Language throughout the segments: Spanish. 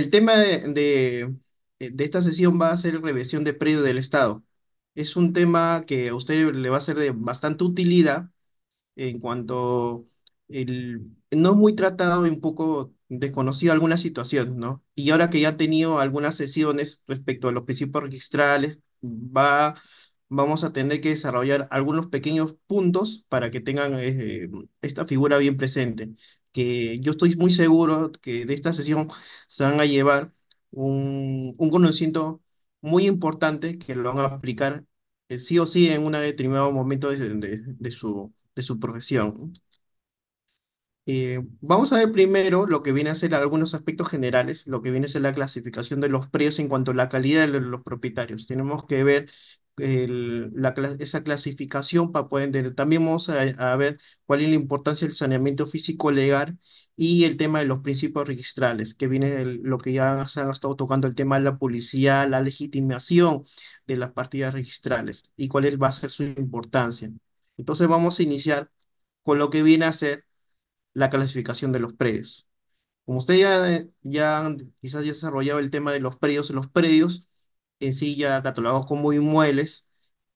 El tema de esta sesión va a ser revisión de predio del Estado. Es un tema que a usted le va a ser de bastante utilidad en cuanto no es muy tratado y un poco desconocido algunas situaciones, ¿no? Y ahora que ya ha tenido algunas sesiones respecto a los principios registrales, vamos a tener que desarrollar algunos pequeños puntos para que tengan esta figura bien presente, que yo estoy muy seguro que de esta sesión se van a llevar un conocimiento muy importante que lo van a aplicar sí o sí en un determinado momento de su profesión. Vamos a ver primero lo que viene a ser algunos aspectos generales, lo que viene a ser la clasificación de los precios en cuanto a la calidad de los propietarios. Tenemos que ver esa clasificación para poder entender. También vamos a ver cuál es la importancia del saneamiento físico legal y el tema de los principios registrales, que viene lo que ya se ha estado tocando, el tema de la publicidad, la legitimación de las partidas registrales y va a ser su importancia. Entonces vamos a iniciar con lo que viene a ser la clasificación de los predios. Como usted quizás ya ha desarrollado el tema de los predios en sí ya catalogados como inmuebles,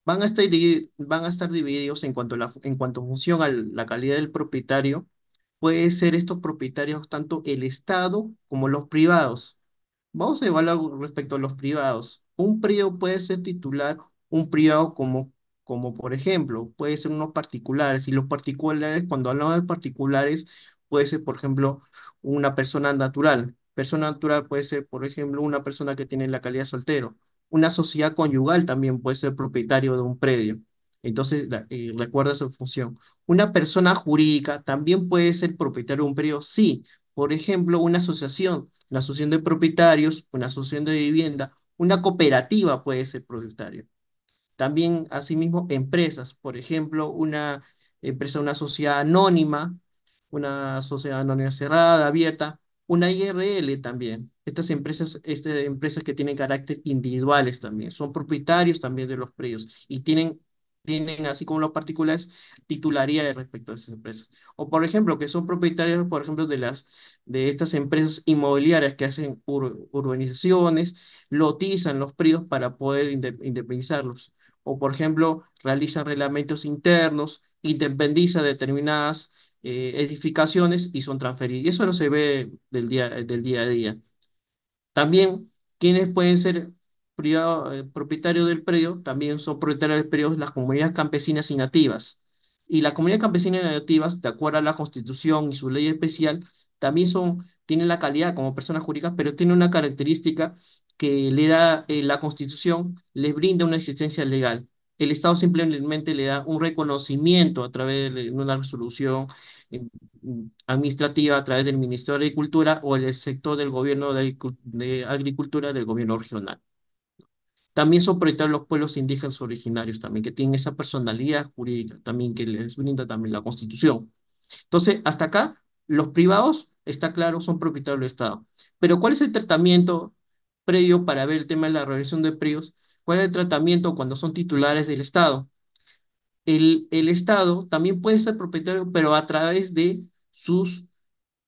van a estar divididos en cuanto a función a la calidad del propietario. Puede ser estos propietarios tanto el Estado como los privados. Vamos a evaluar respecto a los privados. Un privado puede ser titular, un privado como por ejemplo, puede ser unos particulares. Y los particulares, cuando hablamos de particulares, puede ser, por ejemplo, una persona natural. Persona natural puede ser, por ejemplo, una persona que tiene la calidad de soltero. Una sociedad conyugal también puede ser propietario de un predio. Entonces, recuerda su función. Una persona jurídica también puede ser propietario de un predio, sí. Por ejemplo, una asociación de propietarios, una asociación de vivienda, una cooperativa puede ser propietario. También, asimismo, empresas, por ejemplo, una sociedad anónima, una sociedad anónima cerrada, abierta, una IRL también. Estas empresas que tienen carácter individuales también, son propietarios también de los predios y tienen, así como los particulares, titularidad respecto a esas empresas. O, por ejemplo, que son propietarios, por ejemplo, de estas empresas inmobiliarias que hacen urbanizaciones, lotizan los predios para poder independizarlos o por ejemplo realiza reglamentos internos, independiza determinadas edificaciones y son transferidas. Y eso no se ve del día a día. También, quienes pueden ser propietarios del predio, también son propietarios del predio las comunidades campesinas y nativas. Y las comunidades campesinas y nativas, de acuerdo a la Constitución y su ley especial, también tienen la calidad como personas jurídicas, pero tienen una característica que le da la Constitución, les brinda una existencia legal. El Estado simplemente le da un reconocimiento a través de una resolución eh, administrativa a través del Ministerio de Agricultura o el sector del gobierno de Agricultura del gobierno regional. También son proyectados los pueblos indígenas originarios también, que tienen esa personalidad jurídica también que les brinda también la Constitución. Entonces, hasta acá, los privados, está claro, son propietarios del Estado. Pero ¿cuál es el tratamiento previo para ver el tema de la reversión de predios? ¿Cuál es el tratamiento cuando son titulares del Estado? El Estado también puede ser propietario, pero a través de sus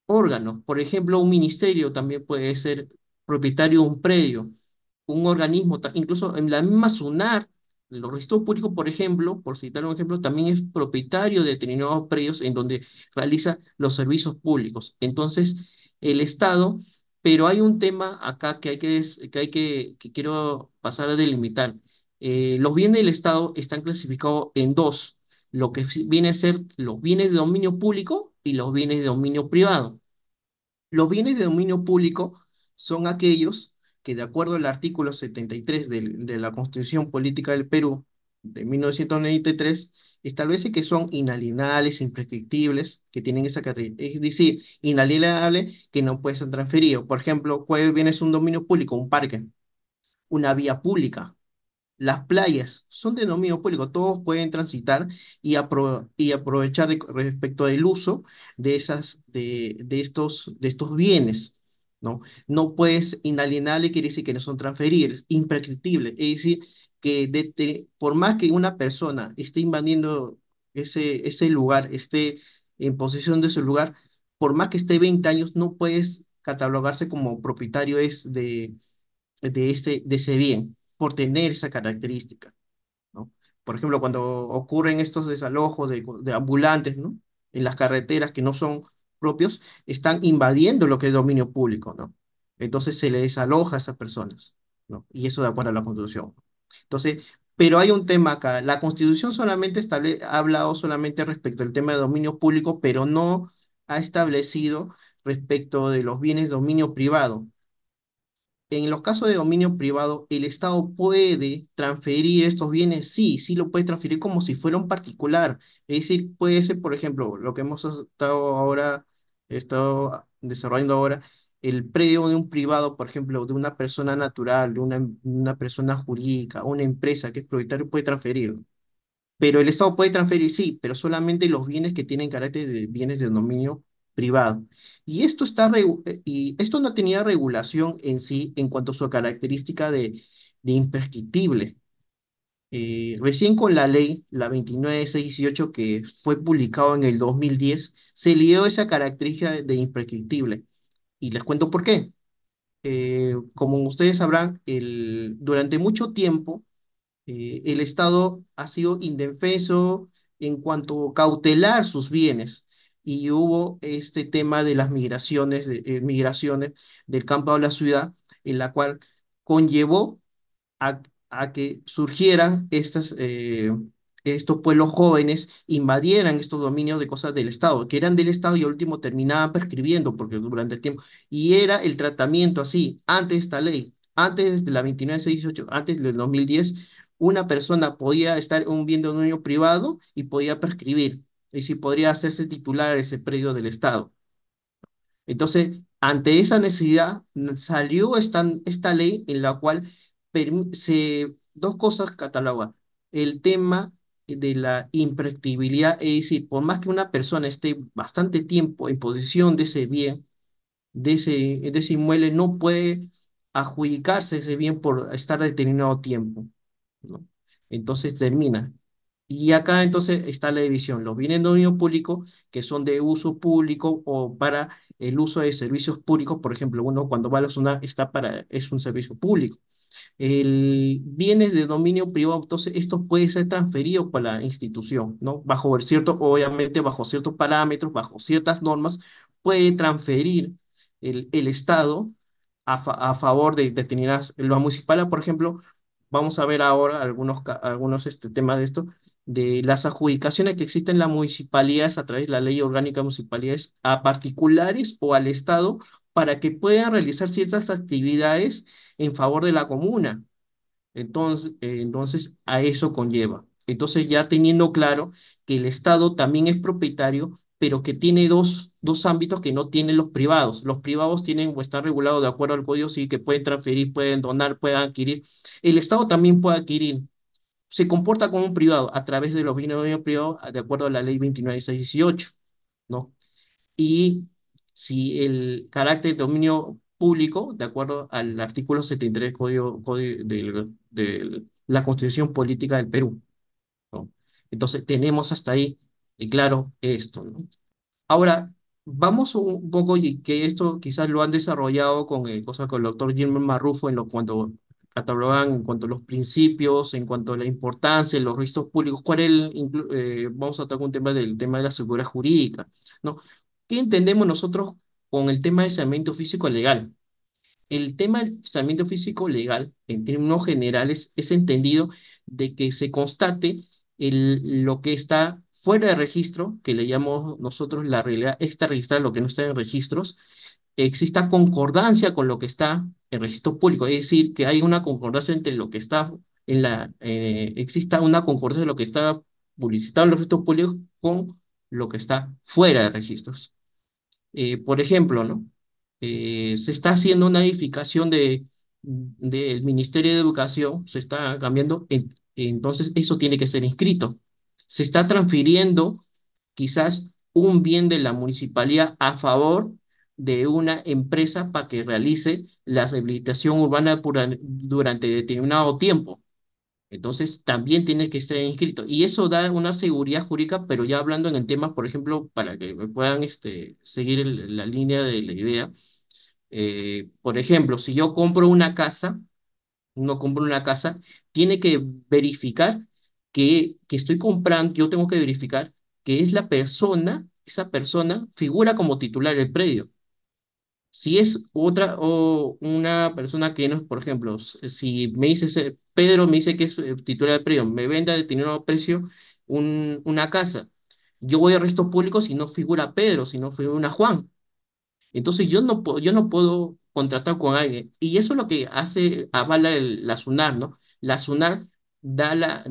órganos. Por ejemplo, un ministerio también puede ser propietario de un predio, un organismo, incluso en la misma SUNAR, los registros públicos, por ejemplo, por citar un ejemplo, también es propietario de determinados predios en donde realiza los servicios públicos. Entonces, el Estado, pero hay un tema acá que quiero pasar a delimitar. Los bienes del Estado están clasificados en dos, lo que viene a ser los bienes de dominio público y los bienes de dominio privado. Los bienes de dominio público son aquellos que, de acuerdo al artículo 73 de la Constitución Política del Perú de 1993, establece que son inalienables, imprescriptibles, que tienen esa característica, es decir, inalienable que no puede ser transferido. Por ejemplo, ¿cuál bien es un dominio público? Un parque, una vía pública. Las playas son de dominio público, todos pueden transitar y aprovechar respecto del uso de estos bienes, ¿no? No puedes inalienable, quiere decir que no son transferibles, imprescriptibles, es decir, que por más que una persona esté invadiendo ese lugar, esté en posesión de ese lugar, por más que esté 20 años, no puedes catalogarse como propietario es de ese bien, por tener esa característica, ¿no? Por ejemplo, cuando ocurren estos desalojos de ambulantes, ¿no? En las carreteras que no son propios, están invadiendo lo que es dominio público, ¿no? Entonces se le desaloja a esas personas, ¿no? Y eso de acuerdo a la Constitución. Entonces, pero hay un tema acá. La Constitución solamente ha hablado solamente respecto al tema de dominio público, pero no ha establecido respecto de los bienes de dominio privado. En los casos de dominio privado, ¿el Estado puede transferir estos bienes? Sí, sí lo puede transferir como si fuera un particular. Es decir, puede ser, por ejemplo, lo que estado desarrollando ahora, el predio de un privado, por ejemplo, de una persona natural, de una persona jurídica, una empresa que es propietario, puede transferirlo. Pero el Estado puede transferir, sí, pero solamente los bienes que tienen carácter de bienes de dominio privado. Y esto no tenía regulación en sí en cuanto a su característica de imprescriptible. Recién con la ley, la 29618, que fue publicado en el 2010, se le dio esa característica de imprescriptible. Y les cuento por qué. Como ustedes sabrán, durante mucho tiempo, el Estado ha sido indefenso en cuanto a cautelar sus bienes. Y hubo este tema de las migraciones del campo a la ciudad, en la cual conllevó a que surgieran estos pueblos jóvenes, invadieran estos dominios de cosas del Estado, que eran del Estado y al último terminaban prescribiendo, porque durante el tiempo, y era el tratamiento así, antes de esta ley, antes de la 29618, antes del 2010, una persona podía estar en un bien de dominio privado y podía prescribir, y si podría hacerse titular ese predio del Estado. Entonces, ante esa necesidad, salió esta ley en la cual dos cosas catalogan. El tema de la imprescriptibilidad, es decir, por más que una persona esté bastante tiempo en posesión de ese bien, de ese inmueble, no puede adjudicarse ese bien por estar determinado tiempo, ¿no? Entonces termina. Y acá entonces está la división, los bienes de dominio público que son de uso público o para el uso de servicios públicos, por ejemplo, uno cuando va a la zona es un servicio público. El bienes de dominio privado, entonces esto puede ser transferido por la institución, ¿no? Obviamente bajo ciertos parámetros, bajo ciertas normas, puede transferir el Estado a favor de determinadas, la municipal, por ejemplo, vamos a ver ahora algunos temas de esto, de las adjudicaciones que existen en las municipalidades a través de la ley orgánica de municipalidades a particulares o al Estado para que puedan realizar ciertas actividades en favor de la comuna. Entonces a eso conlleva. Entonces ya teniendo claro que el Estado también es propietario, pero que tiene dos ámbitos que no tienen los privados. Los privados tienen o están regulados de acuerdo al código civil que pueden transferir, pueden donar, pueden adquirir. El Estado también puede adquirir. Se comporta como un privado a través de los bienes de dominio privado de acuerdo a la ley 29618, ¿no? Y si el carácter de dominio público, de acuerdo al artículo 73 código de la Constitución Política del Perú, ¿no? Entonces, tenemos hasta ahí, y claro, esto, ¿no? Ahora, vamos un poco, y que esto quizás lo han desarrollado con el doctor Gilman Marrufo cuando catalogan en cuanto a los principios, en cuanto a la importancia, los registros públicos, vamos a tocar un tema del tema de la seguridad jurídica, ¿no? ¿Qué entendemos nosotros con el tema de saneamiento físico legal? El tema del saneamiento físico legal, en términos generales, es entendido de que se constate lo que está fuera de registro, que le llamamos nosotros la realidad está registrada, lo que no está en registros, exista concordancia con lo que está en registro público, es decir, que hay una concordancia entre lo que está exista una concordancia de lo que está publicitado en los registros públicos con lo que está fuera de registros. Por ejemplo, ¿no? Se está haciendo una edificación del Ministerio de Educación, se está cambiando, entonces eso tiene que ser inscrito. Se está transfiriendo quizás un bien de la municipalidad a favor de una empresa para que realice la rehabilitación urbana durante determinado tiempo. Entonces, también tiene que estar inscrito. Y eso da una seguridad jurídica, pero ya hablando en el tema, por ejemplo, para que me puedan seguir la línea de la idea, Por ejemplo, si yo compro una casa, no compro una casa, tiene que verificar que estoy comprando, yo tengo que verificar que es la persona, esa persona figura como titular del predio. Si es otra o una persona que no es, por ejemplo, si me dice, Pedro me dice que es titular del predio, me vende a determinado precio una casa, yo voy a registros públicos y no figura Pedro, sino figura Juan. Entonces yo no puedo contratar con alguien. Y eso es lo que hace, avala la SUNAR, ¿no? La SUNAR da la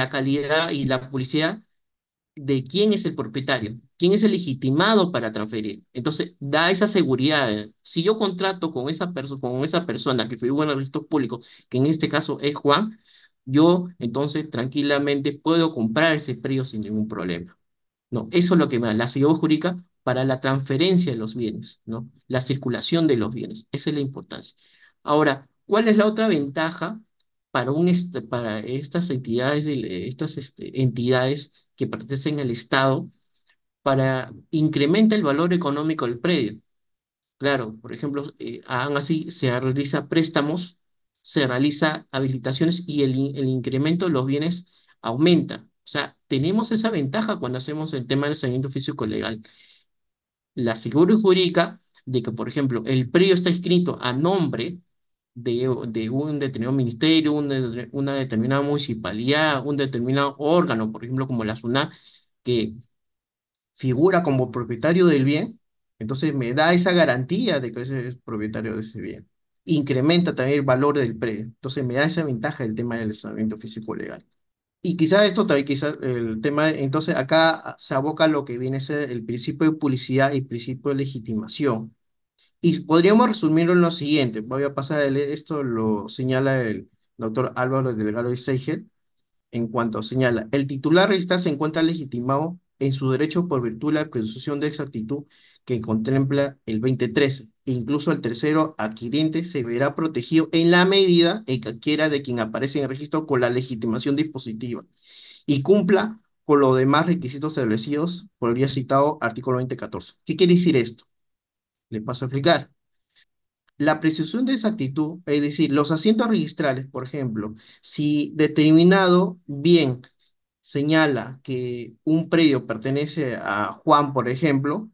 calidad y la publicidad de quién es el propietario, quién es el legitimado para transferir. Entonces, da esa seguridad. Si yo contrato con esa persona que figura en los registros públicos, que en este caso es Juan, yo entonces tranquilamente puedo comprar ese predio sin ningún problema. No, eso es lo que me da la seguridad jurídica para la transferencia de los bienes, ¿no? La circulación de los bienes. Esa es la importancia. Ahora, ¿cuál es la otra ventaja para estas entidades, entidades que pertenecen al Estado para incrementar el valor económico del predio? Claro, por ejemplo, hagan así, se realiza préstamos, se realiza habilitaciones y el incremento de los bienes aumenta. O sea, tenemos esa ventaja cuando hacemos el tema del saneamiento físico legal. La seguridad jurídica de que, por ejemplo, el predio está escrito a nombre de un determinado ministerio, una determinada municipalidad, un determinado órgano, por ejemplo, como la SUNAT, que figura como propietario del bien, entonces me da esa garantía de que ese es propietario de ese bien. Incrementa también el valor del predio. Entonces me da esa ventaja el tema del saneamiento físico legal. Y quizá esto también, quizá el tema, entonces acá se aboca a lo que viene a ser el principio de publicidad y principio de legitimación. Y podríamos resumirlo en lo siguiente. Voy a pasar a leer esto, lo señala el doctor Álvaro Delgado y Seigel en cuanto señala, el titular registrado se encuentra legitimado en su derecho por virtud de la presunción de exactitud que contempla el 2013. E incluso el tercero adquiriente se verá protegido en la medida en que quiera de quien aparece en el registro con la legitimación dispositiva y cumpla con los demás requisitos establecidos por el ya citado artículo 2014. ¿Qué quiere decir esto? Le paso a explicar. La precisión de exactitud, es decir, los asientos registrales, por ejemplo, si determinado bien señala que un predio pertenece a Juan, por ejemplo,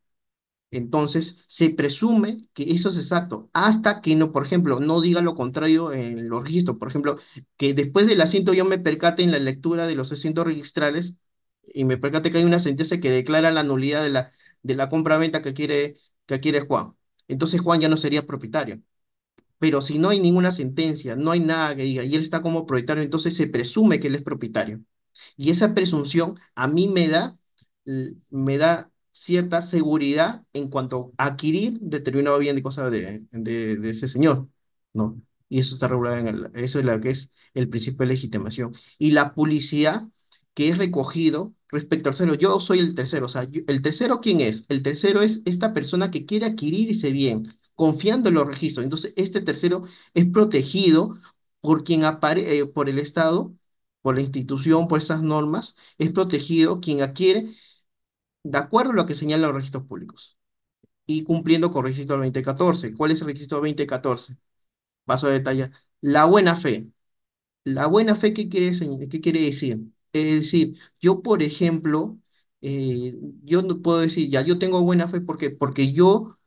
entonces se presume que eso es exacto, hasta que no, por ejemplo, no diga lo contrario en los registros. Por ejemplo, que después del asiento yo me percate en la lectura de los asientos registrales y me percate que hay una sentencia que declara la nulidad de la compra-venta que quiere Juan. Entonces Juan ya no sería propietario. Pero si no hay ninguna sentencia, no hay nada que diga, y él está como propietario, entonces se presume que él es propietario. Y esa presunción a mí me da cierta seguridad en cuanto a adquirir determinado bien de cosas de ese señor, ¿no? Y eso está regulado eso es lo que es el principio de legitimación. Y la publicidad que es recogido respecto al tercero, yo soy el tercero, o sea, el tercero, ¿quién es? El tercero es esta persona que quiere adquirir ese bien, confiando en los registros. Entonces, este tercero es protegido por por el Estado, por la institución, por esas normas, es protegido quien adquiere de acuerdo a lo que señalan los registros públicos y cumpliendo con el registro 2014. ¿Cuál es el registro 2014? Paso a detallar. La buena fe. La buena fe, qué quiere decir? Es decir, yo, por ejemplo, yo no puedo decir, ya, yo tengo buena fe porque yo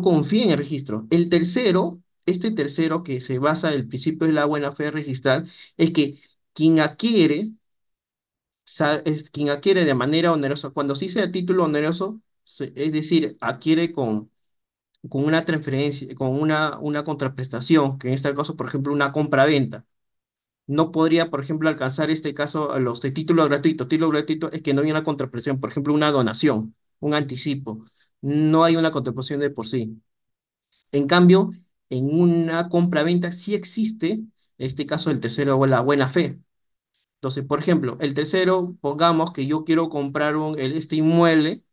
confío en el registro. El tercero, este tercero que se basa en el principio de la buena fe registral, es que quien adquiere es quien adquiere de manera onerosa. Cuando se dice a título oneroso, es decir, adquiere con una transferencia, con una contraprestación, que en este caso, por ejemplo, una compra-venta. No podría, por ejemplo, alcanzar este caso a los de título gratuito. Título gratuito es que no hay una contraprestación, por ejemplo, una donación, un anticipo. No hay una contraprestación de por sí. En cambio, en una compra-venta sí existe, este caso, el tercero o la buena fe. Entonces, por ejemplo, el tercero, pongamos que yo quiero comprar este inmueble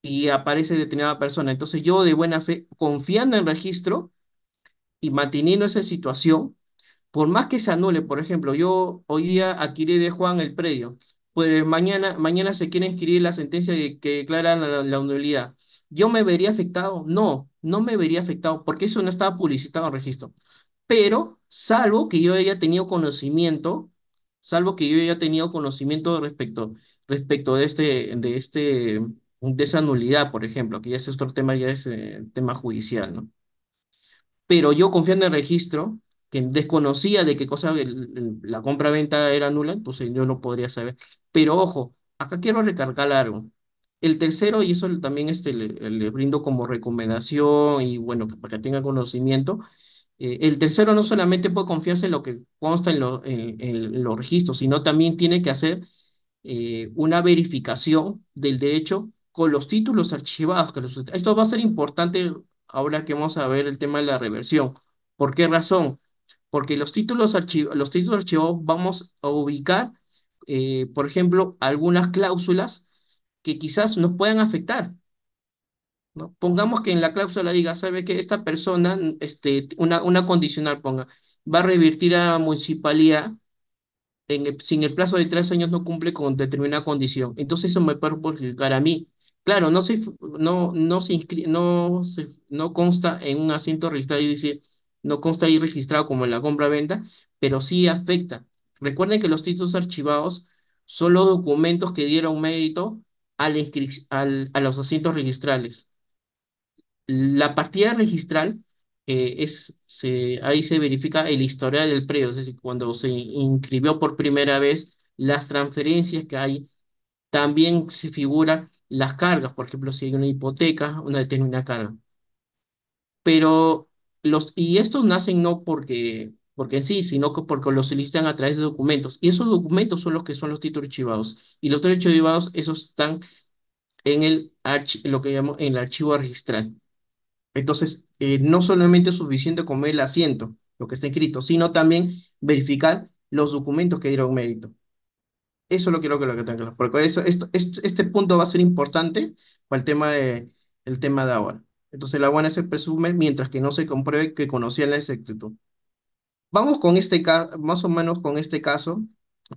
y aparece determinada persona. Entonces, yo de buena fe, confiando en el registro y manteniendo esa situación, por más que se anule, por ejemplo, yo hoy día adquirí de Juan el predio, pues mañana se quiere inscribir la sentencia que declara la nulidad. ¿Yo me vería afectado? No, no me vería afectado porque eso no estaba publicitado en registro. Pero salvo que yo haya tenido conocimiento, salvo que yo haya tenido conocimiento respecto de esa nulidad, por ejemplo, que ya es otro tema, ya es tema judicial, ¿no? Pero yo confiando en el registro, que desconocía de qué cosa la compra-venta era nula, entonces yo no podría saber. Pero ojo, acá quiero recargar algo. El tercero, y eso también le brindo como recomendación y bueno, para que tenga conocimiento, el tercero no solamente puede confiarse en lo que consta en los registros, sino también tiene que hacer una verificación del derecho con los títulos archivados. Esto va a ser importante ahora que vamos a ver el tema de la reversión. ¿Por qué razón? Porque los títulos archivados vamos a ubicar, por ejemplo, algunas cláusulas que quizás nos puedan afectar, ¿no? Pongamos que en la cláusula diga, ¿sabe que esta persona, una condicional ponga, va a revertir a la municipalidad si en el plazo de 3 años no cumple con determinada condición? Entonces eso me puede perjudicar a mí. Claro, no consta en un asiento registrado y dice, no consta ahí registrado como en la compra-venta, pero sí afecta. Recuerden que los títulos archivados son los documentos que dieron mérito a los asientos registrales. La partida registral ahí se verifica el historial del predio, es decir, cuando se inscribió por primera vez, las transferencias que hay, también se figuran las cargas, por ejemplo, si hay una hipoteca, una determinada carga. Pero y estos nacen no porque en sí, sino que porque los solicitan a través de documentos. Y esos documentos son los que son los títulos archivados. Y los títulos archivados, esos están lo que llamo en el archivo registral. Entonces, no solamente es suficiente con ver el asiento, lo que está escrito, sino también verificar los documentos que dieron mérito. Eso es lo que tengo que hacer, porque este punto va a ser importante para el tema de ahora. Entonces, la buena se presume mientras que no se compruebe que conocían la exactitud. Vamos con este caso, más o menos con este caso,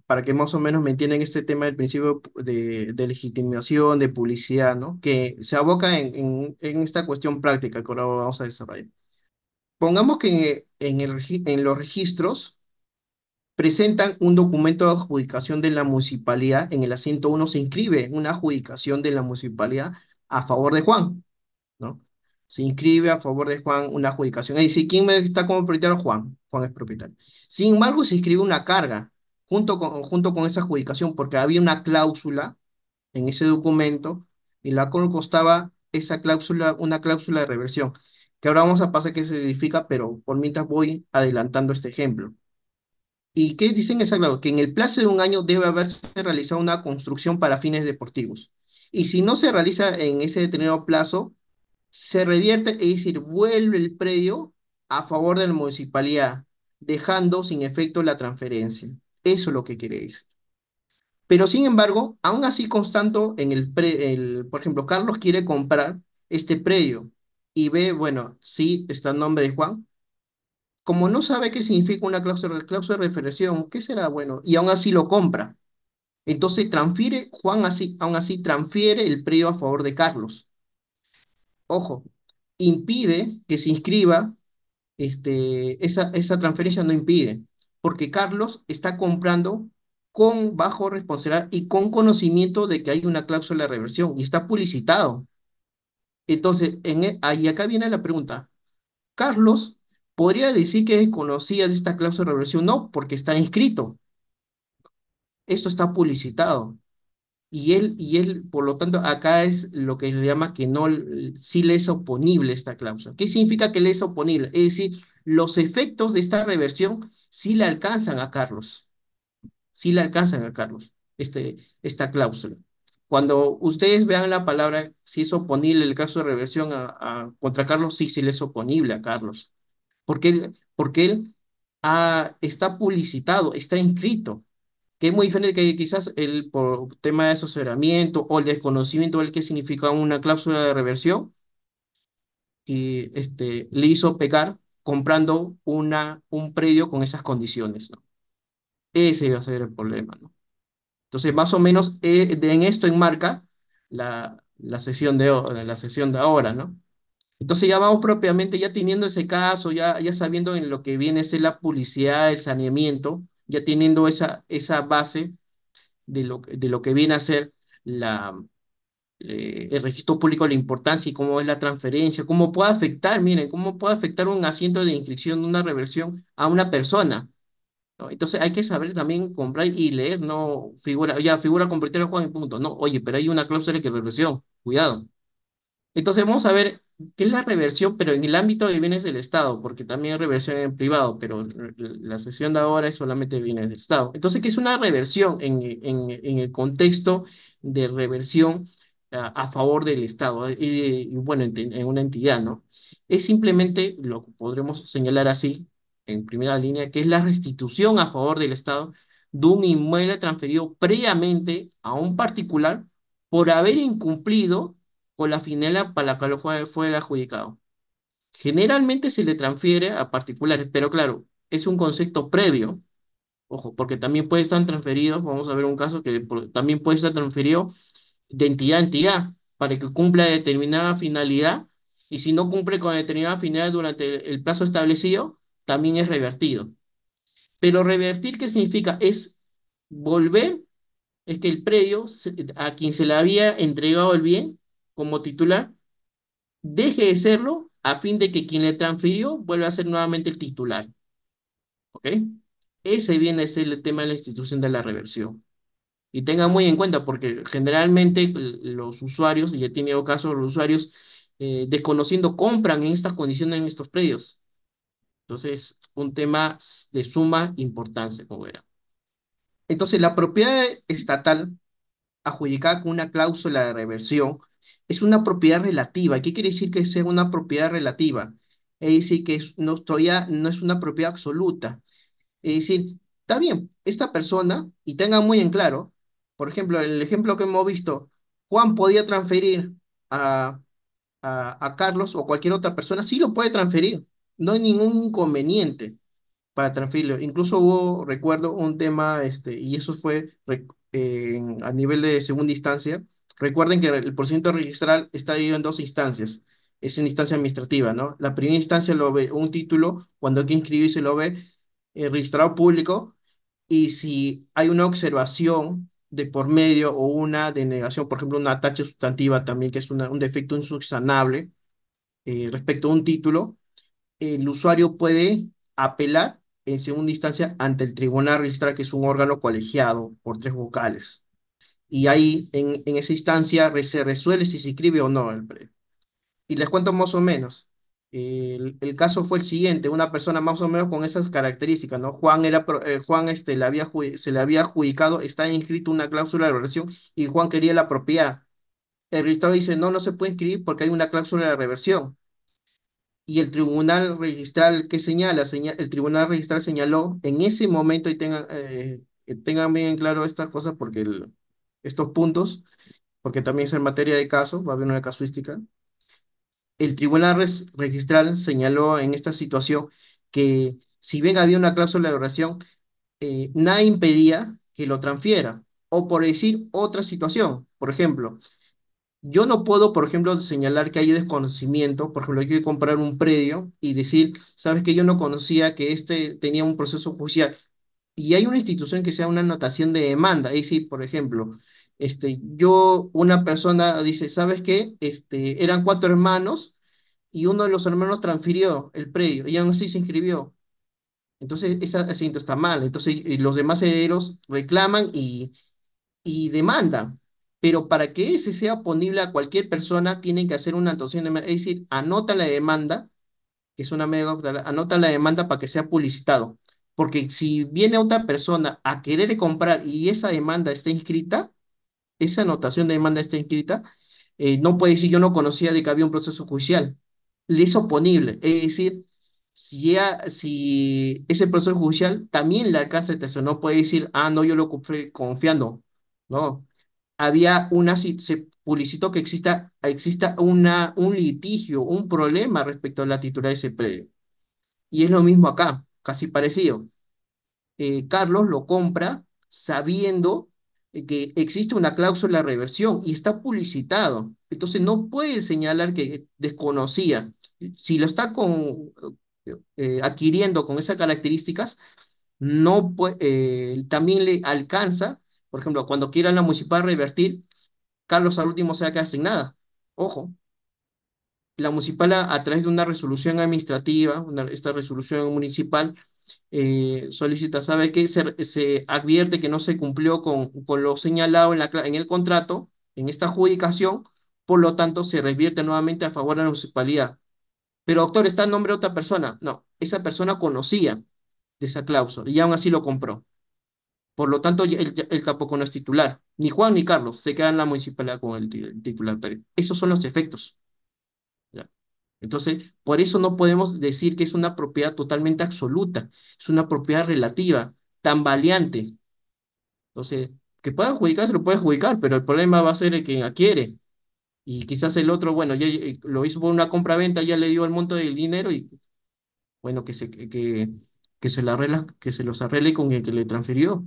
para que más o menos me entiendan este tema del principio de legitimación, de publicidad, ¿no? Que se aboca en esta cuestión práctica que ahora vamos a desarrollar. Pongamos que en los registros presentan un documento de adjudicación de la municipalidad. En el asiento uno se inscribe una adjudicación de la municipalidad a favor de Juan, ¿no? Se inscribe a favor de Juan una adjudicación. Es decir, ¿quién está como propietario? Juan. Juan es propietario. Sin embargo, se inscribe una carga junto con esa adjudicación porque había una cláusula en ese documento y la cual constaba esa cláusula, una cláusula de reversión, que ahora vamos a pasar que se edifica, pero por mientras voy adelantando este ejemplo. ¿Y qué dicen esa cláusula? Que en el plazo de un año debe haberse realizado una construcción para fines deportivos. Y si no se realiza en ese determinado plazo, se revierte, es decir, vuelve el predio a favor de la municipalidad, dejando sin efecto la transferencia. Eso es lo que quiere decir. Pero sin embargo, aún así constando por ejemplo, Carlos quiere comprar este predio y ve, bueno, sí, está el nombre de Juan. Como no sabe qué significa una cláusula de referenciación, ¿qué será? Bueno, y aún así lo compra. Entonces transfiere, Juan aún así transfiere el predio a favor de Carlos. Ojo, impide que se inscriba, esa transferencia no impide, porque Carlos está comprando con bajo responsabilidad y con conocimiento de que hay una cláusula de reversión y está publicitado. Entonces, ahí acá viene la pregunta. Carlos podría decir que desconocía de esta cláusula de reversión, no, porque está inscrito. Esto está publicitado. Y él, por lo tanto, acá es lo que le llama que no, sí le es oponible esta cláusula. ¿Qué significa que le es oponible? Es decir, los efectos de esta reversión sí le alcanzan a Carlos, sí le alcanzan a Carlos, esta cláusula. Cuando ustedes vean la palabra, si es oponible el caso de reversión contra Carlos, sí, sí le es oponible a Carlos, porque él está publicitado, está inscrito, que es muy diferente que quizás el por tema de asesoramiento o el desconocimiento del qué significa una cláusula de reversión y le hizo pecar comprando un predio con esas condiciones, ¿no? Ese va a ser el problema, ¿no? Entonces, más o menos en esto enmarca la sesión de ahora, ¿no? Entonces ya vamos propiamente, ya teniendo ese caso, ya sabiendo en lo que viene a ser la publicidad, el saneamiento, ya teniendo esa base de lo que viene a ser el registro público, la importancia y cómo es la transferencia, cómo puede afectar, miren, cómo puede afectar un asiento de inscripción, una reversión a una persona, ¿no? Entonces hay que saber también comprar y leer, no figura, ya figura convertir el juego en punto, no, oye, pero hay una cláusula de reversión, cuidado. Entonces vamos a ver qué es la reversión, pero en el ámbito de bienes del Estado, porque también hay reversión en privado, pero la sesión de ahora es solamente bienes del Estado. Entonces, ¿qué es una reversión en el contexto de reversión a favor del Estado? Y bueno, en una entidad, ¿no? Es simplemente, lo podremos señalar así, en primera línea, que es la restitución a favor del Estado de un inmueble transferido previamente a un particular por haber incumplido con la finalidad para la cual fue el adjudicado. Generalmente se le transfiere a particulares, pero claro, es un concepto previo, ojo, porque también puede estar transferido, vamos a ver un caso que también puede estar transferido de entidad a entidad para que cumpla determinada finalidad y si no cumple con determinada finalidad durante el plazo establecido, también es revertido. Pero revertir, ¿qué significa? Es volver, es que el predio a quien se le había entregado el bien como titular deje de serlo a fin de que quien le transfirió vuelva a ser nuevamente el titular. ¿Ok? Ese viene a ser el tema de la institución de la reversión. Y tengan muy en cuenta, porque generalmente los usuarios, y he tenido casos, los usuarios desconociendo compran en estas condiciones en estos predios. Entonces, un tema de suma importancia, como verán. Entonces, la propiedad estatal adjudicada con una cláusula de reversión es una propiedad relativa. ¿Qué quiere decir que sea una propiedad relativa? Es decir, que todavía no es una propiedad absoluta. Es decir, está bien, esta persona, y tenga muy en claro, por ejemplo, el ejemplo que hemos visto, Juan podía transferir a, a Carlos o cualquier otra persona, sí lo puede transferir, no hay ningún inconveniente para transferirlo. Incluso hubo, recuerdo, un tema, y eso fue a nivel de segunda instancia. Recuerden que el procedimiento registral está dividido en dos instancias. Es una instancia administrativa, ¿no? La primera instancia lo ve un título, cuando hay que inscribirse lo ve el registrador público, y si hay una observación de por medio o una denegación, por ejemplo, una tacha sustantiva también, que es un defecto insubsanable respecto a un título, el usuario puede apelar en segunda instancia ante el tribunal registral, que es un órgano colegiado por tres vocales. Y ahí, en esa instancia, se resuelve si se inscribe o no el predio. Y les cuento más o menos. El caso fue el siguiente, una persona más o menos con esas características, ¿no? Juan se le había adjudicado, está inscrito una cláusula de reversión y Juan quería la propiedad. El registrador dice, no, no se puede inscribir porque hay una cláusula de reversión. Y el tribunal registral que el tribunal registral señaló en ese momento, y tengan bien claro estas cosas porque estos puntos, porque también es en materia de caso, va a haber una casuística. El tribunal registral señaló en esta situación que si bien había una cláusula de oración, nada impedía que lo transfiera. O por decir otra situación, por ejemplo, yo no puedo, por ejemplo, señalar que hay desconocimiento. Por ejemplo, hay que comprar un predio y decir, sabes que yo no conocía que este tenía un proceso judicial. Y hay una institución que sea una anotación de demanda. Es decir, por ejemplo, una persona dice, ¿sabes qué? Eran cuatro hermanos y uno de los hermanos transfirió el predio y aún así se inscribió. Entonces, ese asiento está mal. Entonces, y los demás herederos reclaman y demandan. Pero para que ese sea ponible a cualquier persona, tienen que hacer una anotación de demanda. Es decir, anotan la demanda, que es una media cautelar, anotan la demanda para que sea publicitado. Porque si viene otra persona a querer comprar y esa demanda está inscrita, esa anotación de demanda está inscrita, no puede decir yo no conocía de que había un proceso judicial. Le es oponible. Es decir, si ese proceso judicial también le alcanza este, no puede decir, ah, no, yo lo compré confiando. No, se publicitó que exista un litigio, un problema respecto a la titular de ese predio. Y es lo mismo acá, casi parecido. Carlos lo compra sabiendo que existe una cláusula de reversión y está publicitado. Entonces no puede señalar que desconocía. Si lo está adquiriendo con esas características, no también le alcanza, por ejemplo, cuando quiera la municipal revertir, Carlos al último se va a quedar sin nada. Ojo, la municipal a través de una resolución administrativa, esta resolución municipal, solicita, ¿sabe qué? Se advierte que no se cumplió con lo señalado en el contrato, en esta adjudicación, por lo tanto se revierte nuevamente a favor de la municipalidad. Pero doctor, está en nombre de otra persona. No, esa persona conocía de esa cláusula y aún así lo compró. Por lo tanto, él tampoco no es titular. Ni Juan ni Carlos se quedan en la municipalidad con el titular. Pero esos son los efectos. ¿Ya? Entonces, por eso no podemos decir que es una propiedad totalmente absoluta. Es una propiedad relativa, tan tambaleante. Entonces, que pueda adjudicar, se lo puede adjudicar, pero el problema va a ser el que adquiere. Y quizás el otro, bueno, ya lo hizo por una compra-venta, ya le dio el monto del dinero y, bueno, que se la arregla, que se los arregle con el que le transfirió,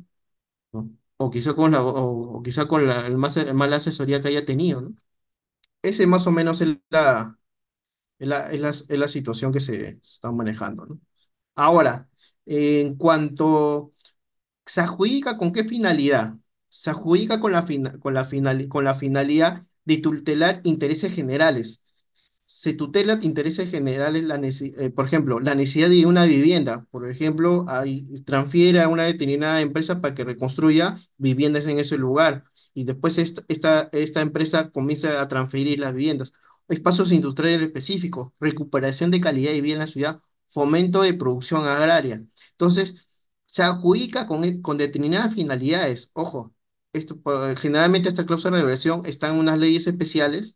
¿no? O quizá con o quizá con mala asesoría que haya tenido, ¿no? Ese más o menos es la situación que se está manejando, ¿no? Ahora, en cuanto se adjudica con qué finalidad, se adjudica con la finalidad de tutelar intereses generales. Se tutela intereses generales, por ejemplo, la necesidad de una vivienda. Por ejemplo, transfiere a una determinada empresa para que reconstruya viviendas en ese lugar. Y después esta empresa comienza a transferir las viviendas. Espacios industriales específicos, recuperación de calidad de vida en la ciudad, fomento de producción agraria. Entonces, se adjudica con determinadas finalidades. Ojo, generalmente esta cláusula de reversión está en unas leyes especiales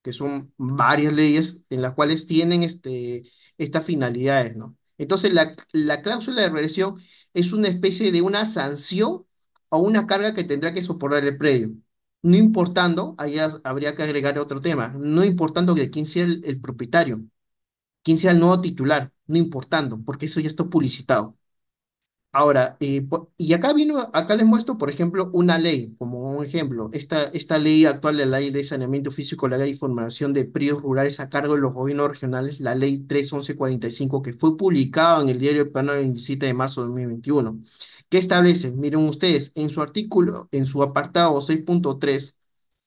que son varias leyes en las cuales tienen estas finalidades, ¿no? Entonces, la cláusula de reversión es una especie de una sanción o una carga que tendrá que soportar el predio. No importando, ahí habría que agregar otro tema, no importando que quién sea el propietario, quién sea el nuevo titular, no importando, porque eso ya está publicitado. Ahora, y acá les muestro, por ejemplo, una ley, como un ejemplo, esta ley actual, la ley de saneamiento físico, la ley de formación de predios rurales a cargo de los gobiernos regionales, la ley 31145, que fue publicada en el diario El Plano el 27 de marzo de 2021. ¿Qué establece? Miren ustedes, en su artículo, en su apartado 6.3,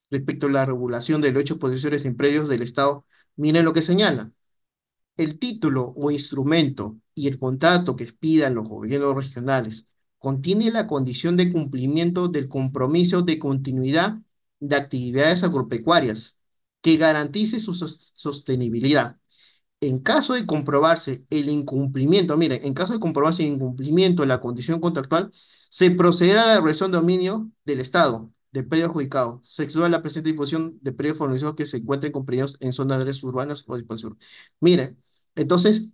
respecto a la regulación de los hechos posesores en predios del Estado, miren lo que señala. El título o instrumento y el contrato que expidan los gobiernos regionales contiene la condición de cumplimiento del compromiso de continuidad de actividades agropecuarias que garantice su sostenibilidad. En caso de comprobarse el incumplimiento, miren, en caso de comprobarse el incumplimiento de la condición contractual, se procederá a la reversión de dominio del Estado, del predio adjudicado, se excluye la presente disposición de predios formalizados que se encuentren comprendidos en zonas de áreas urbanas o de expansión. Miren, entonces,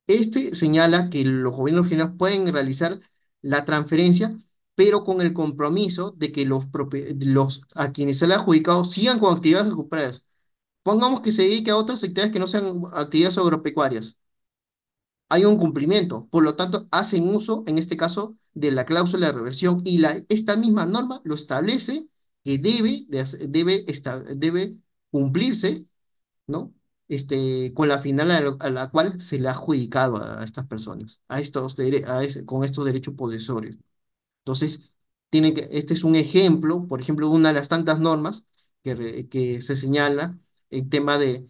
este señala que los gobiernos regionales pueden realizar la transferencia, pero con el compromiso de que a quienes se le ha adjudicado sigan con actividades recuperadas. Pongamos que se dedique a otras actividades que no sean actividades agropecuarias. Hay un cumplimiento, por lo tanto, hacen uso, en este caso, de la cláusula de reversión y esta misma norma lo establece que debe cumplirse, ¿no? Con la final a la cual se le ha adjudicado a estas personas, con estos derechos posesorios. Entonces, este es un ejemplo, por ejemplo, de una de las tantas normas que se señala el tema de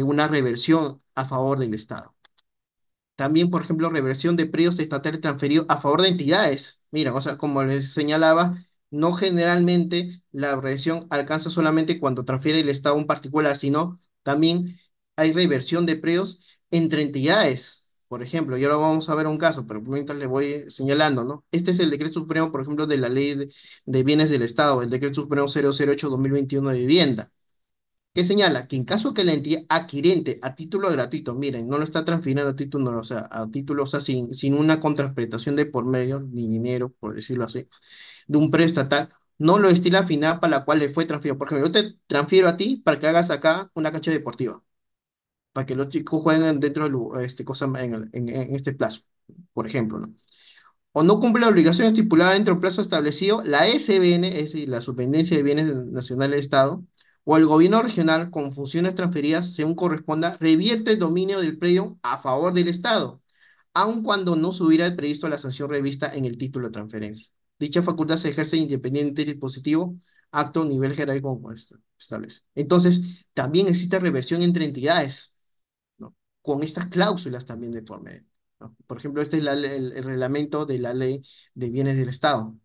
una reversión a favor del Estado. También, por ejemplo, reversión de predios estatales transferidos a favor de entidades. Mira, o sea, como les señalaba, no generalmente la reversión alcanza solamente cuando transfiere el Estado a un particular, sino también hay reversión de predios entre entidades. Por ejemplo, y ahora vamos a ver un caso, pero mientras le voy señalando, ¿no? Este es el decreto supremo, por ejemplo, de la ley de bienes del Estado, el decreto supremo 008/2021 de vivienda, que señala que en caso que la entidad adquirente a título gratuito, miren, no lo está transfiriendo a título, no, o sea, a título, o sea, sin una contraprestación de por medio, ni dinero, por decirlo así, de un predio estatal, no lo destina a final para la cual le fue transferido. Por ejemplo, yo te transfiero a ti para que hagas acá una cancha deportiva, para que los chicos jueguen dentro de cosa en este plazo, por ejemplo, ¿no? o no cumple la obligación estipulada dentro del plazo establecido, la SBN, es decir, la Superintendencia de Bienes Nacionales de Estado, o el gobierno regional con funciones transferidas, según corresponda, revierte el dominio del predio a favor del Estado, aun cuando no se hubiera previsto la sanción revista en el título de transferencia. Dicha facultad se ejerce independiente del dispositivo, acto, nivel jerárquico como establece. Entonces, también existe reversión entre entidades, ¿no? Con estas cláusulas también de por medio, ¿no? Por ejemplo, este es el reglamento de la ley de bienes del Estado.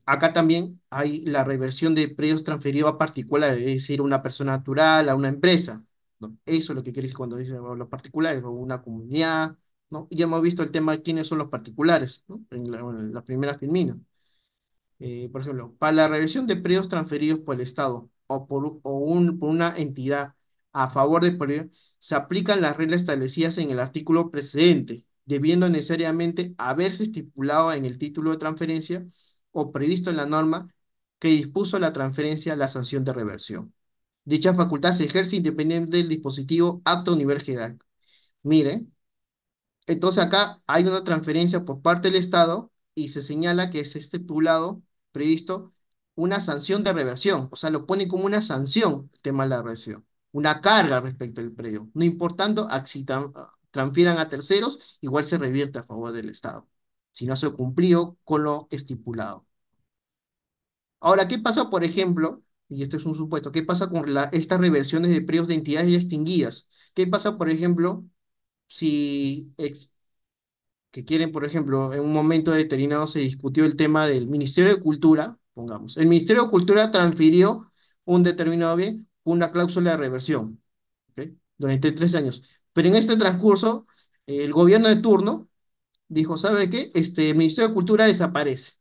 Acá también hay la reversión de predios transferidos a particulares, es decir, una persona natural a una empresa, ¿no? Eso es lo que quiere decir cuando dicen los particulares, o una comunidad, ¿no? Ya hemos visto el tema de quiénes son los particulares, ¿no? En la primera filmina. Por ejemplo, para la revisión de predios transferidos por el Estado por una entidad a favor de predios, se aplican las reglas establecidas en el artículo precedente, debiendo necesariamente haberse estipulado en el título de transferencia o previsto en la norma que dispuso la transferencia la sanción de reversión. Dicha facultad se ejerce independiente del dispositivo acto a nivel jerárquico. Mire, entonces acá hay una transferencia por parte del Estado y se señala que es estipulado, previsto, una sanción de reversión. O sea, lo pone como una sanción el tema de la reversión, una carga respecto al predio. No importando si transfieran a terceros, igual se revierte a favor del Estado, si no se cumplió con lo estipulado. Ahora, ¿qué pasa, por ejemplo? Y este es un supuesto, ¿qué pasa con estas reversiones de predios de entidades ya extinguidas? ¿Qué pasa, por ejemplo, si que quieren, por ejemplo, en un momento determinado se discutió el tema del Ministerio de Cultura, pongamos, el Ministerio de Cultura transfirió un determinado bien, una cláusula de reversión, ¿ok? Durante 3 años. Pero en este transcurso, el gobierno de turno dijo, ¿sabe qué? El Ministerio de Cultura desaparece.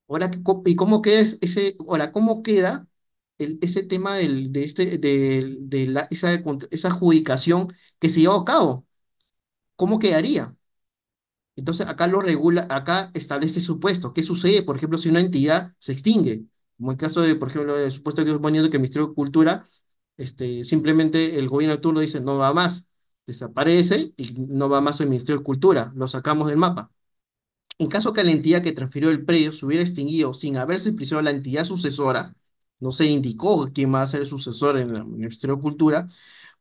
Ahora, ¿y cómo queda ahora, cómo queda ese tema esa adjudicación que se llevó a cabo? ¿Cómo quedaría? Entonces, acá lo regula, acá establece supuesto. ¿Qué sucede, por ejemplo, si una entidad se extingue? Como el caso de, por ejemplo, el supuesto que estoy poniendo que el Ministerio de Cultura, simplemente el gobierno de turno dice no va más, desaparece y no va más el Ministerio de Cultura, lo sacamos del mapa. En caso que la entidad que transfirió el predio se hubiera extinguido sin haberse precisado la entidad sucesora, no se indicó quién va a ser el sucesor en el Ministerio de Cultura,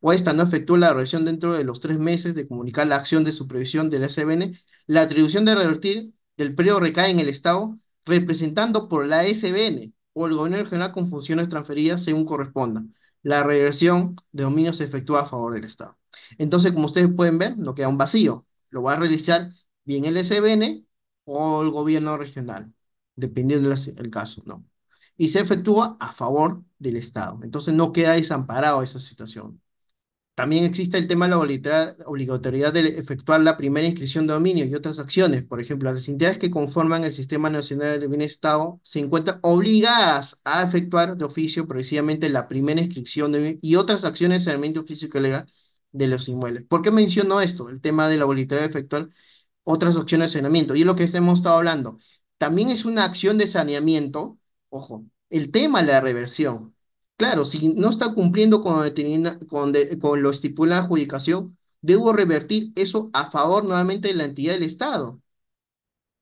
o esta no efectuó la revisión dentro de los 3 meses de comunicar la acción de supervisión del SBN, la atribución de revertir del periodo recae en el Estado, representando por la SBN o el gobierno regional con funciones transferidas según corresponda. La reversión de dominio se efectúa a favor del Estado. Entonces, como ustedes pueden ver, no queda un vacío. Lo va a realizar bien el SBN o el gobierno regional, dependiendo del caso, ¿no? Y se efectúa a favor del Estado. Entonces no queda desamparado esa situación. También existe el tema de la obligatoriedad de efectuar la primera inscripción de dominio y otras acciones. Por ejemplo, las entidades que conforman el Sistema Nacional de Bienestar se encuentran obligadas a efectuar de oficio progresivamente la primera inscripción y otras acciones de saneamiento físico y legal de los inmuebles. ¿Por qué menciono esto? El tema de la obligatoriedad de efectuar otras opciones de saneamiento. Y es lo que hemos estado hablando. También es una acción de saneamiento, ojo, el tema de la reversión. Claro, si no está cumpliendo con lo estipulado en la adjudicación, debo revertir eso a favor nuevamente de la entidad del Estado.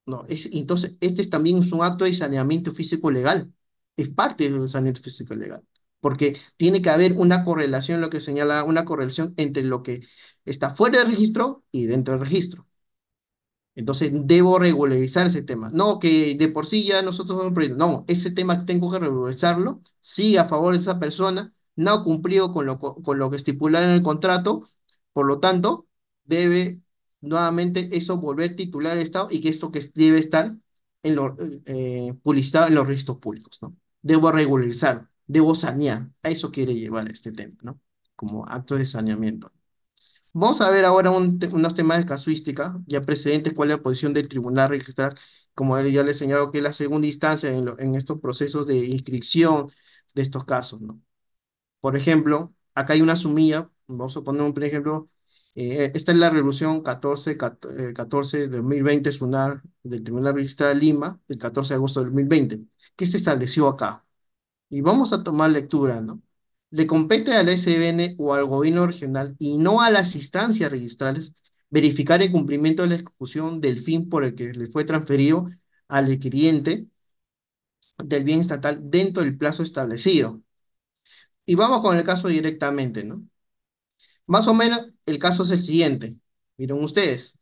No, entonces, también es un acto de saneamiento físico legal. Es parte del saneamiento físico legal. Porque tiene que haber una correlación, lo que señala una correlación entre lo que está fuera del registro y dentro del registro. Entonces debo regularizar ese tema. No que de por sí ya nosotros somos un proyecto. No, ese tema tengo que regularizarlo. Sí, a favor de esa persona. No ha cumplido con lo que estipula en el contrato. Por lo tanto, debe nuevamente eso volver titular al Estado y que eso que debe estar publicitado en los registros públicos, ¿no? Debo regularizar, debo sanear. A eso quiere llevar este tema, ¿no? Como acto de saneamiento. Vamos a ver ahora unos temas de casuística, ya precedentes, cuál es la posición del tribunal registral, como él ya le señaló, que es la segunda instancia en estos procesos de inscripción de estos casos, ¿no? Por ejemplo, acá hay una sumilla, vamos a poner un ejemplo, esta es la resolución 14 de 2020, es una del Tribunal Registral de Lima, del 14 de agosto de 2020. ¿Qué se estableció acá? Y vamos a tomar lectura, ¿no? Le compete al SBN o al gobierno regional y no a las instancias registrales verificar el cumplimiento de la ejecución del fin por el que le fue transferido al cliente del bien estatal dentro del plazo establecido. Y vamos con el caso directamente, ¿no? Más o menos el caso es el siguiente. Miren ustedes,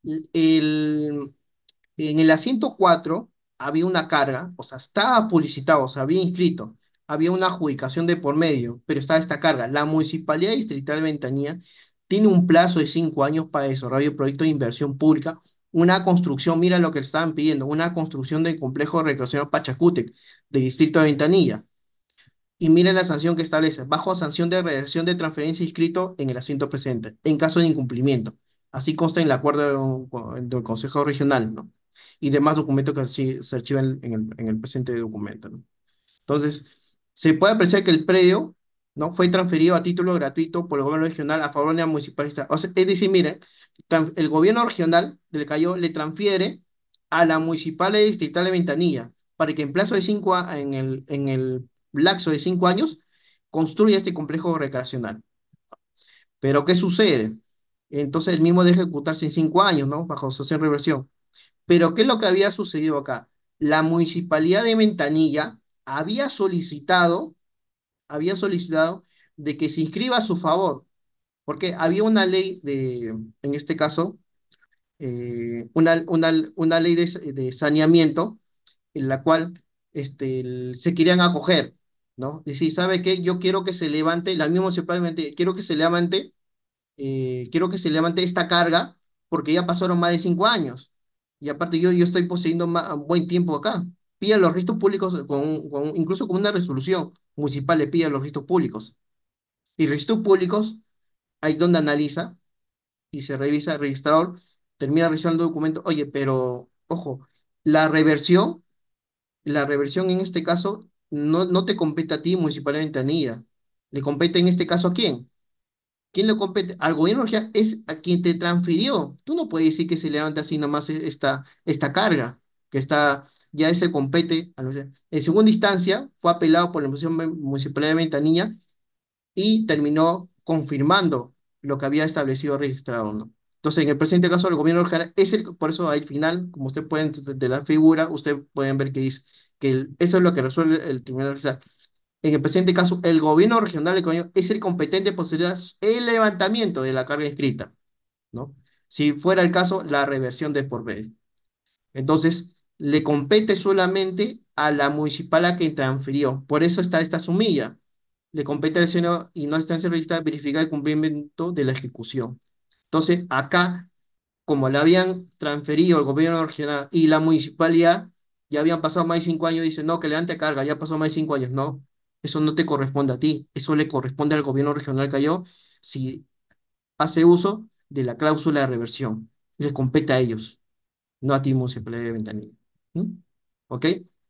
el, en el asiento 4 había una carga, o sea, estaba publicitado, o sea, había inscrito, había una adjudicación de por medio, pero estaba esta carga. La Municipalidad Distrital de Ventanilla tiene un plazo de 5 años para desarrollar el proyecto de inversión pública, una construcción, mira lo que le estaban pidiendo, una construcción del complejo recreacional Pachacútec, del distrito de Ventanilla. Y miren la sanción que establece, bajo sanción de reversión de transferencia inscrito en el asiento presente, en caso de incumplimiento. Así consta en el acuerdo del Consejo Regional, ¿no? Y demás documentos que se archivan en el presente documento, ¿no? Entonces, se puede apreciar que el predio, ¿no? Fue transferido a título gratuito por el gobierno regional a favor de la municipalidad. O sea, es decir, miren, el gobierno regional del Callao le transfiere a la municipalidad distrital de Ventanilla para que en plazo de en el lapso de 5 años construya este complejo recreacional. Pero ¿qué sucede? Entonces el mismo debe ejecutarse en 5 años, ¿no? Bajo asociación reversión. Pero ¿qué es lo que había sucedido acá? La municipalidad de Ventanilla había solicitado de que se inscriba a su favor, porque había una ley en este caso, una ley de saneamiento en la cual se querían acoger, ¿no? Decir, ¿sabe qué? Yo quiero que se levante, la misma municipalmente, quiero que se levante esta carga porque ya pasaron más de 5 años. Y aparte yo estoy poseyendo buen tiempo acá. Pida los registros públicos, incluso con una resolución municipal le pide los registros públicos. Y registros públicos, ahí donde analiza y se revisa el registrador, termina revisando el documento. Oye, pero ojo, la reversión, la reversión en este caso no te compete a ti, Municipalidad de Ventanilla. ¿Le compete en este caso a quién? ¿Quién le compete? Al gobierno regional es a quien te transfirió. Tú no puedes decir que se levante así nomás esta carga, que ya ese compete. En segunda instancia, fue apelado por la Municipalidad de Ventanilla y terminó confirmando lo que había establecido registrado, ¿no? Entonces, en el presente caso, el gobierno regional por eso al final, como usted puede, de la figura, usted pueden ver que dice que eso es lo que resuelve el Tribunal Regional. En el presente caso, el gobierno regional ecuatoriano es el competente por el levantamiento de la carga inscrita, ¿no? Si fuera el caso, la reversión de por medio. Entonces, le compete solamente a la municipal a que transfirió. Por eso está esta sumilla. Le compete al Senado y no está en registrada verificar el cumplimiento de la ejecución. Entonces, acá, como le habían transferido el gobierno regional y la municipalidad, ya habían pasado más de 5 años, dice, no, que levante carga, ya pasó más de 5 años. No, eso no te corresponde a ti, eso le corresponde al gobierno regional Callao si hace uso de la cláusula de reversión. Les compete a ellos, no a ti, municipalidad de Ventanilla. ¿Mm? ¿Ok?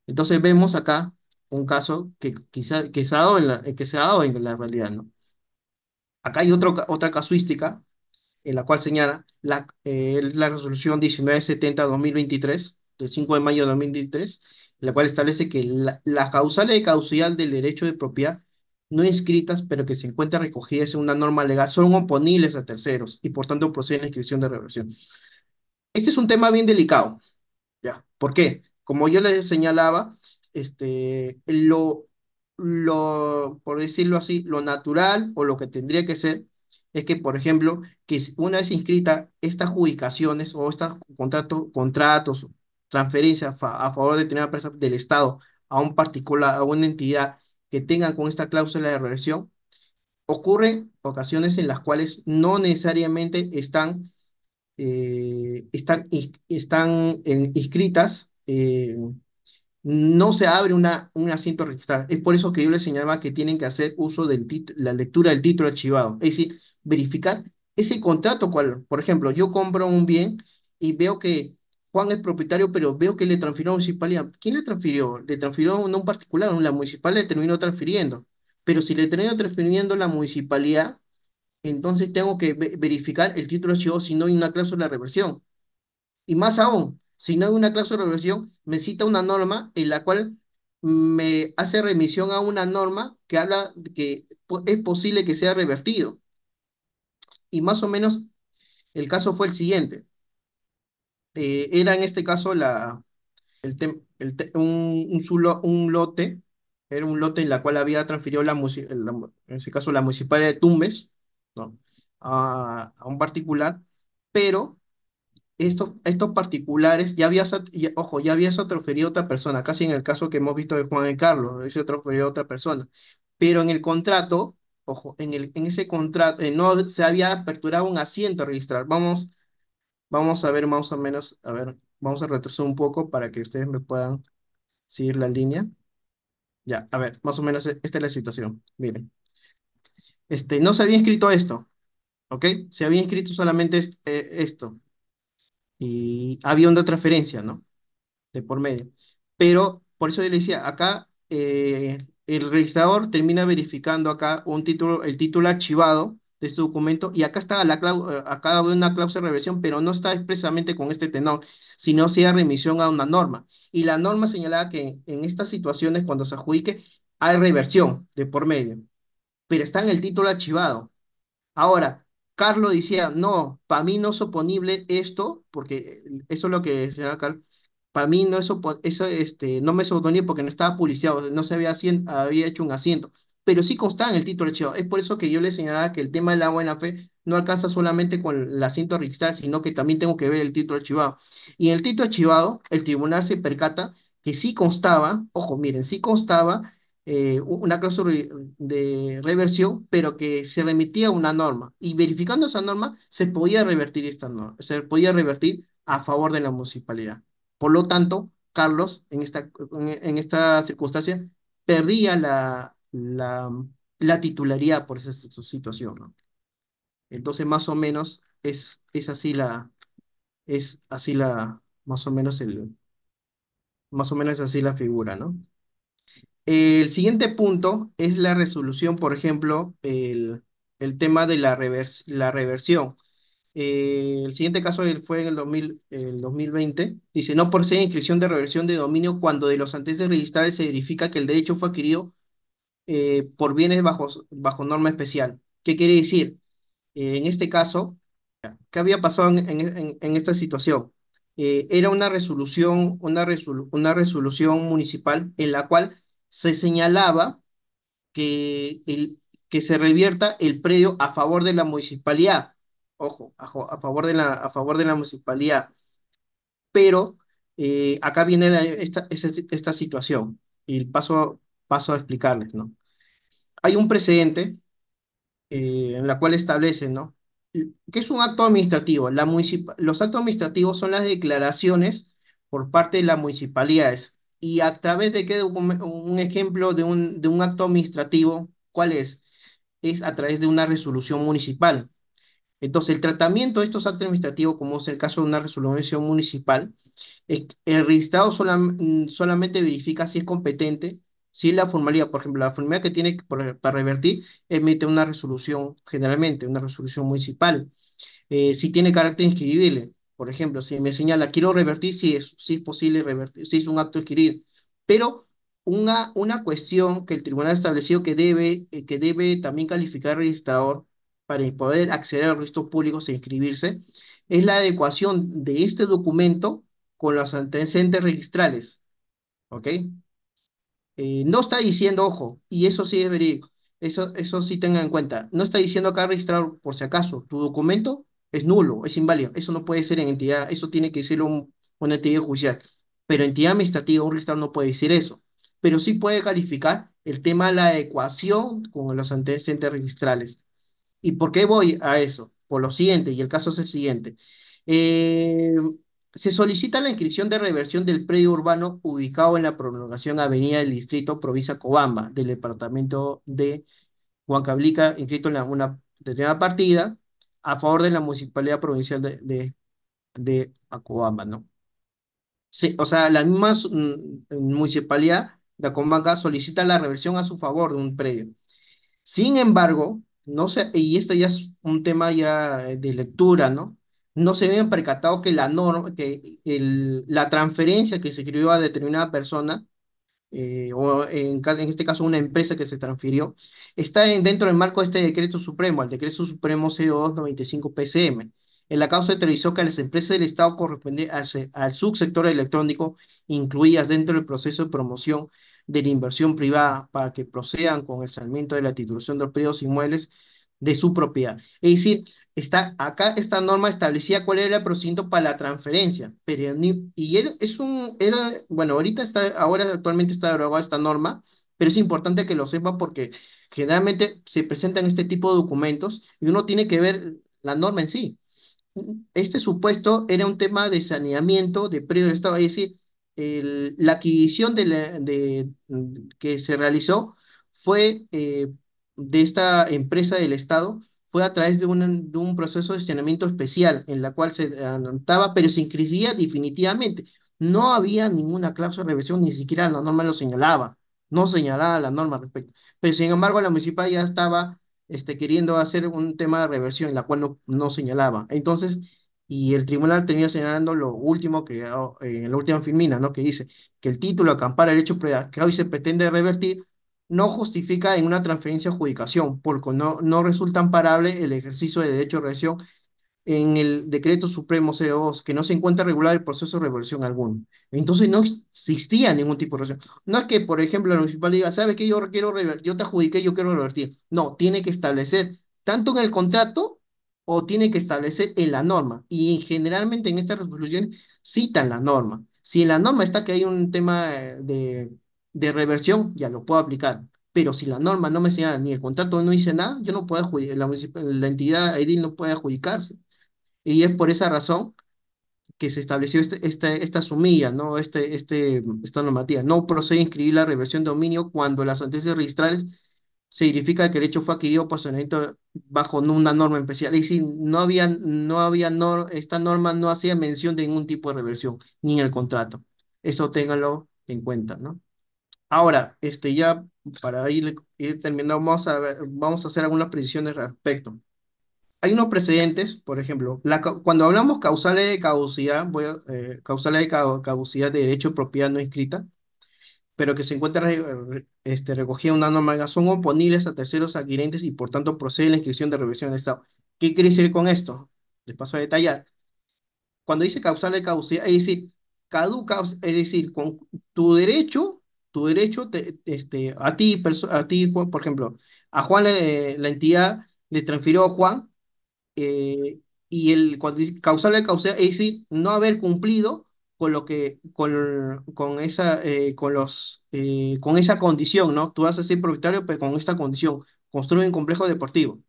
Entonces vemos acá un caso que quizá que se ha dado en la realidad, ¿no? Acá hay otra casuística en la cual señala la resolución 1970-2023, del 5 de mayo de 2023, en la cual establece que las causales de causalidad del derecho de propiedad no inscritas, pero que se encuentran recogidas en una norma legal, son oponibles a terceros y por tanto proceden a la inscripción de reversión. Este es un tema bien delicado, ¿ya? ¿Por qué? Como yo les señalaba, por decirlo así, lo natural o lo que tendría que ser es que, por ejemplo, una vez inscrita estas adjudicaciones o estos contratos, transferencias a favor de determinada empresa del Estado a un particular, a una entidad que tengan con esta cláusula de reversión, ocurren ocasiones en las cuales no necesariamente están inscritas, no se abre un asiento registrado. Es por eso que yo les señalaba que tienen que hacer uso de la lectura del título archivado, es decir, verificar ese contrato cual, por ejemplo, yo compro un bien y veo que Juan es propietario, pero veo que le transfirió a la municipalidad. ¿Quién le transfirió? Le transfirió a un particular, la municipalidad le terminó transfiriendo. Pero si le terminó transfiriendo la municipalidad, entonces tengo que verificar el título archivado si no hay una cláusula de reversión. Y más aún, si no hay una cláusula de reversión, me cita una norma en la cual me hace remisión a una norma que habla de que es posible que sea revertido. Y más o menos El caso fue el siguiente. Era en este caso un lote, era un lote en la cual había transferido en ese caso la municipalidad de Tumbes, ¿no? A un particular, pero estos particulares ojo, ya había sido transferido a otra persona, casi en el caso que hemos visto de Juan y Carlos, se transferido a otra persona, pero en el contrato, ojo, en ese contrato no se había aperturado un asiento a registrar. Vamos a ver más o menos, a ver, vamos a retroceder un poco para que ustedes me puedan seguir la línea. Ya, a ver, más o menos esta es la situación. Miren, no se había inscrito esto, ¿ok? Se había inscrito solamente esto y había una transferencia, ¿no? De por medio. Pero, por eso yo le decía, acá el registrador termina verificando acá el título archivado de este documento y acá está acá hay una cláusula de reversión, pero no está expresamente con este tenor, sino sea remisión a una norma. Y la norma señalaba que en estas situaciones, cuando se adjudique, hay reversión de por medio, pero está en el título archivado. Ahora, Carlos decía, no, para mí no es oponible esto, porque eso es lo que decía Carlos, para mí no es no me es oponible porque no estaba publicado, no se había hecho un asiento, pero sí constaba en el título archivado. Es por eso que yo le señalaba que el tema de la buena fe no alcanza solamente con el asiento registral, sino que también tengo que ver el título archivado. Y en el título archivado, el tribunal se percata que sí constaba, ojo, miren, sí constaba una cláusula de reversión, pero que se remitía a una norma. Y verificando esa norma, se podía revertir esta norma, se podía revertir a favor de la municipalidad. Por lo tanto, Carlos, en esta circunstancia, perdía la titularidad por esa situación, ¿no? Entonces, más o menos, es así más o menos es así la figura, ¿no? El siguiente punto es la resolución, por ejemplo, el tema de la reversión. El siguiente caso fue en el 2020. Dice, no procede inscripción de reversión de dominio cuando de los antecedentes registrales se verifica que el derecho fue adquirido por bienes bajo norma especial. ¿Qué quiere decir? En este caso, ¿qué había pasado en esta situación? Era una resolución municipal en la cual se señalaba que, que se revierta el predio a favor de la municipalidad. Ojo, a favor de la municipalidad. Pero acá viene esta situación y paso a explicarles, ¿no? Hay un precedente en la cual establece, ¿no? ¿Qué es un acto administrativo? Los actos administrativos son las declaraciones por parte de las municipalidades. ¿Y a través de qué documento? Un ejemplo de un acto administrativo, ¿cuál es? Es a través de una resolución municipal. Entonces, el tratamiento de estos actos administrativos, como es el caso de una resolución municipal, el registrado solamente verifica si es competente, si es la formalidad, por ejemplo, la formalidad que tiene para revertir, emite una resolución, generalmente, una resolución municipal. Si tiene carácter inscribible, por ejemplo, si me señala, quiero revertir, si es posible revertir, si es un acto de inscribir, pero una cuestión que el tribunal ha establecido que debe también calificar el registrador para poder acceder a los registros públicos e inscribirse, es la adecuación de este documento con los antecedentes registrales, ¿ok? No está diciendo, ojo, y eso sí es verídico, eso sí tengan en cuenta, no está diciendo acá registrar por si acaso, tu documento es nulo, es inválido, eso no puede ser en entidad, eso tiene que ser una entidad judicial, pero entidad administrativa, un registrador no puede decir eso, pero sí puede calificar el tema de la ecuación con los antecedentes registrales. ¿Y por qué voy a eso? Por lo siguiente, y el caso es el siguiente. Eh, Se solicita la inscripción de reversión del predio urbano ubicado en la prolongación Avenida del Distrito, provincia Cobamba, del departamento de Huancavelica, inscrito en una determinada partida, a favor de la Municipalidad Provincial de Acobamba, ¿no? Sí, o sea, la misma municipalidad de Acobamba solicita la reversión a su favor de un predio. Sin embargo, no sé, y esto ya es un tema ya de lectura, ¿no? No se habían percatado que la norma, la transferencia que se escribió a determinada persona, en este caso una empresa que se transfirió, está dentro del marco de este decreto supremo, el decreto supremo 0295 PCM. En la causa se teorizó que a las empresas del Estado corresponde al subsector electrónico, incluidas dentro del proceso de promoción de la inversión privada, para que procedan con el salimiento de la titulación de los predios inmuebles de su propiedad. Es decir, acá esta norma establecía cuál era el procedimiento para la transferencia, pero y bueno, ahora actualmente está derogada esta norma, pero es importante que lo sepa porque generalmente se presentan este tipo de documentos y uno tiene que ver la norma en sí. Este supuesto era un tema de saneamiento de predio del Estado, es decir, la adquisición que se realizó fue de esta empresa del Estado, fue a través de un proceso de saneamiento especial en la cual se anotaba, pero se inscribía definitivamente. No había ninguna cláusula de reversión, ni siquiera la norma lo señalaba, no señalaba la norma al respecto. Pero sin embargo, la municipal ya estaba queriendo hacer un tema de reversión, la cual no señalaba. Entonces, y el tribunal termina señalando lo último en la última filmina, ¿no? Que dice que el título acampara el hecho que hoy se pretende revertir no justifica en una transferencia o adjudicación, porque no resulta amparable el ejercicio de derecho de reversión en el decreto supremo 02, que no se encuentra regulado el proceso de reversión alguno. Entonces no existía ningún tipo de reversión. No es que, por ejemplo, la municipalidad diga, ¿sabes qué? Yo quiero revertir, yo te adjudiqué, yo quiero revertir. No, tiene que establecer tanto en el contrato o tiene que establecer en la norma. Y generalmente en estas resoluciones citan la norma. Si en la norma está que hay un tema de reversión, ya lo puedo aplicar. Pero si la norma no me señala ni el contrato no dice nada, yo no puedo la entidad edil no puede adjudicarse. Y es por esa razón que se estableció esta sumilla, ¿no? Esta normativa. No procede a inscribir la reversión de dominio cuando las sentencias registrales se verifica que el hecho fue adquirido por saneamiento bajo una norma especial. Es decir, esta norma no hacía mención de ningún tipo de reversión, ni en el contrato. Eso ténganlo en cuenta, ¿no? Ahora, ya para ir terminando, vamos a hacer algunas precisiones al respecto. Hay unos precedentes, por ejemplo, cuando hablamos causales de caducidad, causales de caducidad de derecho de propiedad no inscrita, pero que se encuentra recogida en una norma, son oponibles a terceros adquirentes y por tanto procede la inscripción de revisión del Estado. ¿Qué quiere decir con esto? Les paso a detallar. Cuando dice causal de caducidad, es decir, caduca, es decir, con tu derecho a ti, Juan, por ejemplo, a Juan la entidad le transfirió a Juan y cuando dice causal de causa, es decir, no haber cumplido con lo que, con esa condición, ¿no? Tú vas a ser propietario, pero con esta condición, construye un complejo deportivo,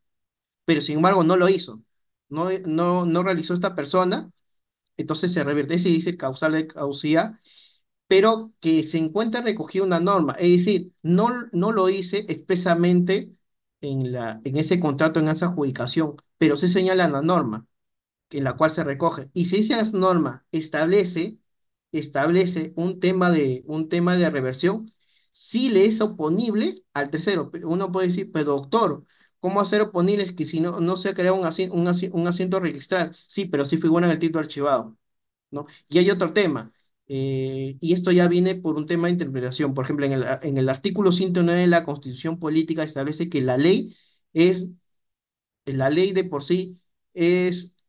pero sin embargo no lo hizo, no realizó esta persona, entonces se revierte, ese dice causal de causalidad, pero que se encuentra recogida una norma, es decir, no lo hice expresamente en ese contrato, en esa adjudicación, pero se señala en la norma en la cual se recoge. Y si esa norma establece un tema de reversión, sí le es oponible al tercero. Uno puede decir, pero doctor, ¿cómo hacer oponibles que si no se crea un asiento registral? Sí, pero sí figura en el título archivado, ¿no? Y hay otro tema. Y esto ya viene por un tema de interpretación. Por ejemplo, en el artículo 109 de la Constitución Política establece que es la ley de por sí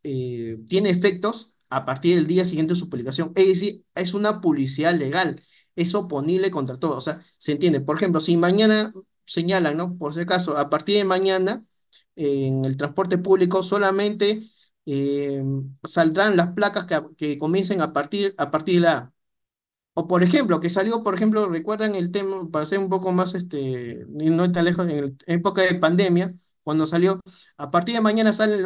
tiene efectos a partir del día siguiente de su publicación. Es decir, es una publicidad legal, es oponible contra todo. O sea, se entiende. Por ejemplo, si mañana señalan, ¿no? Por si acaso, a partir de mañana, en el transporte público solamente eh, saldrán las placas que comiencen a partir de la A. O por ejemplo, que salió, por ejemplo, recuerdan el tema, para ser un poco más, y no tan lejos, en época de pandemia, cuando salió, a partir de mañana salen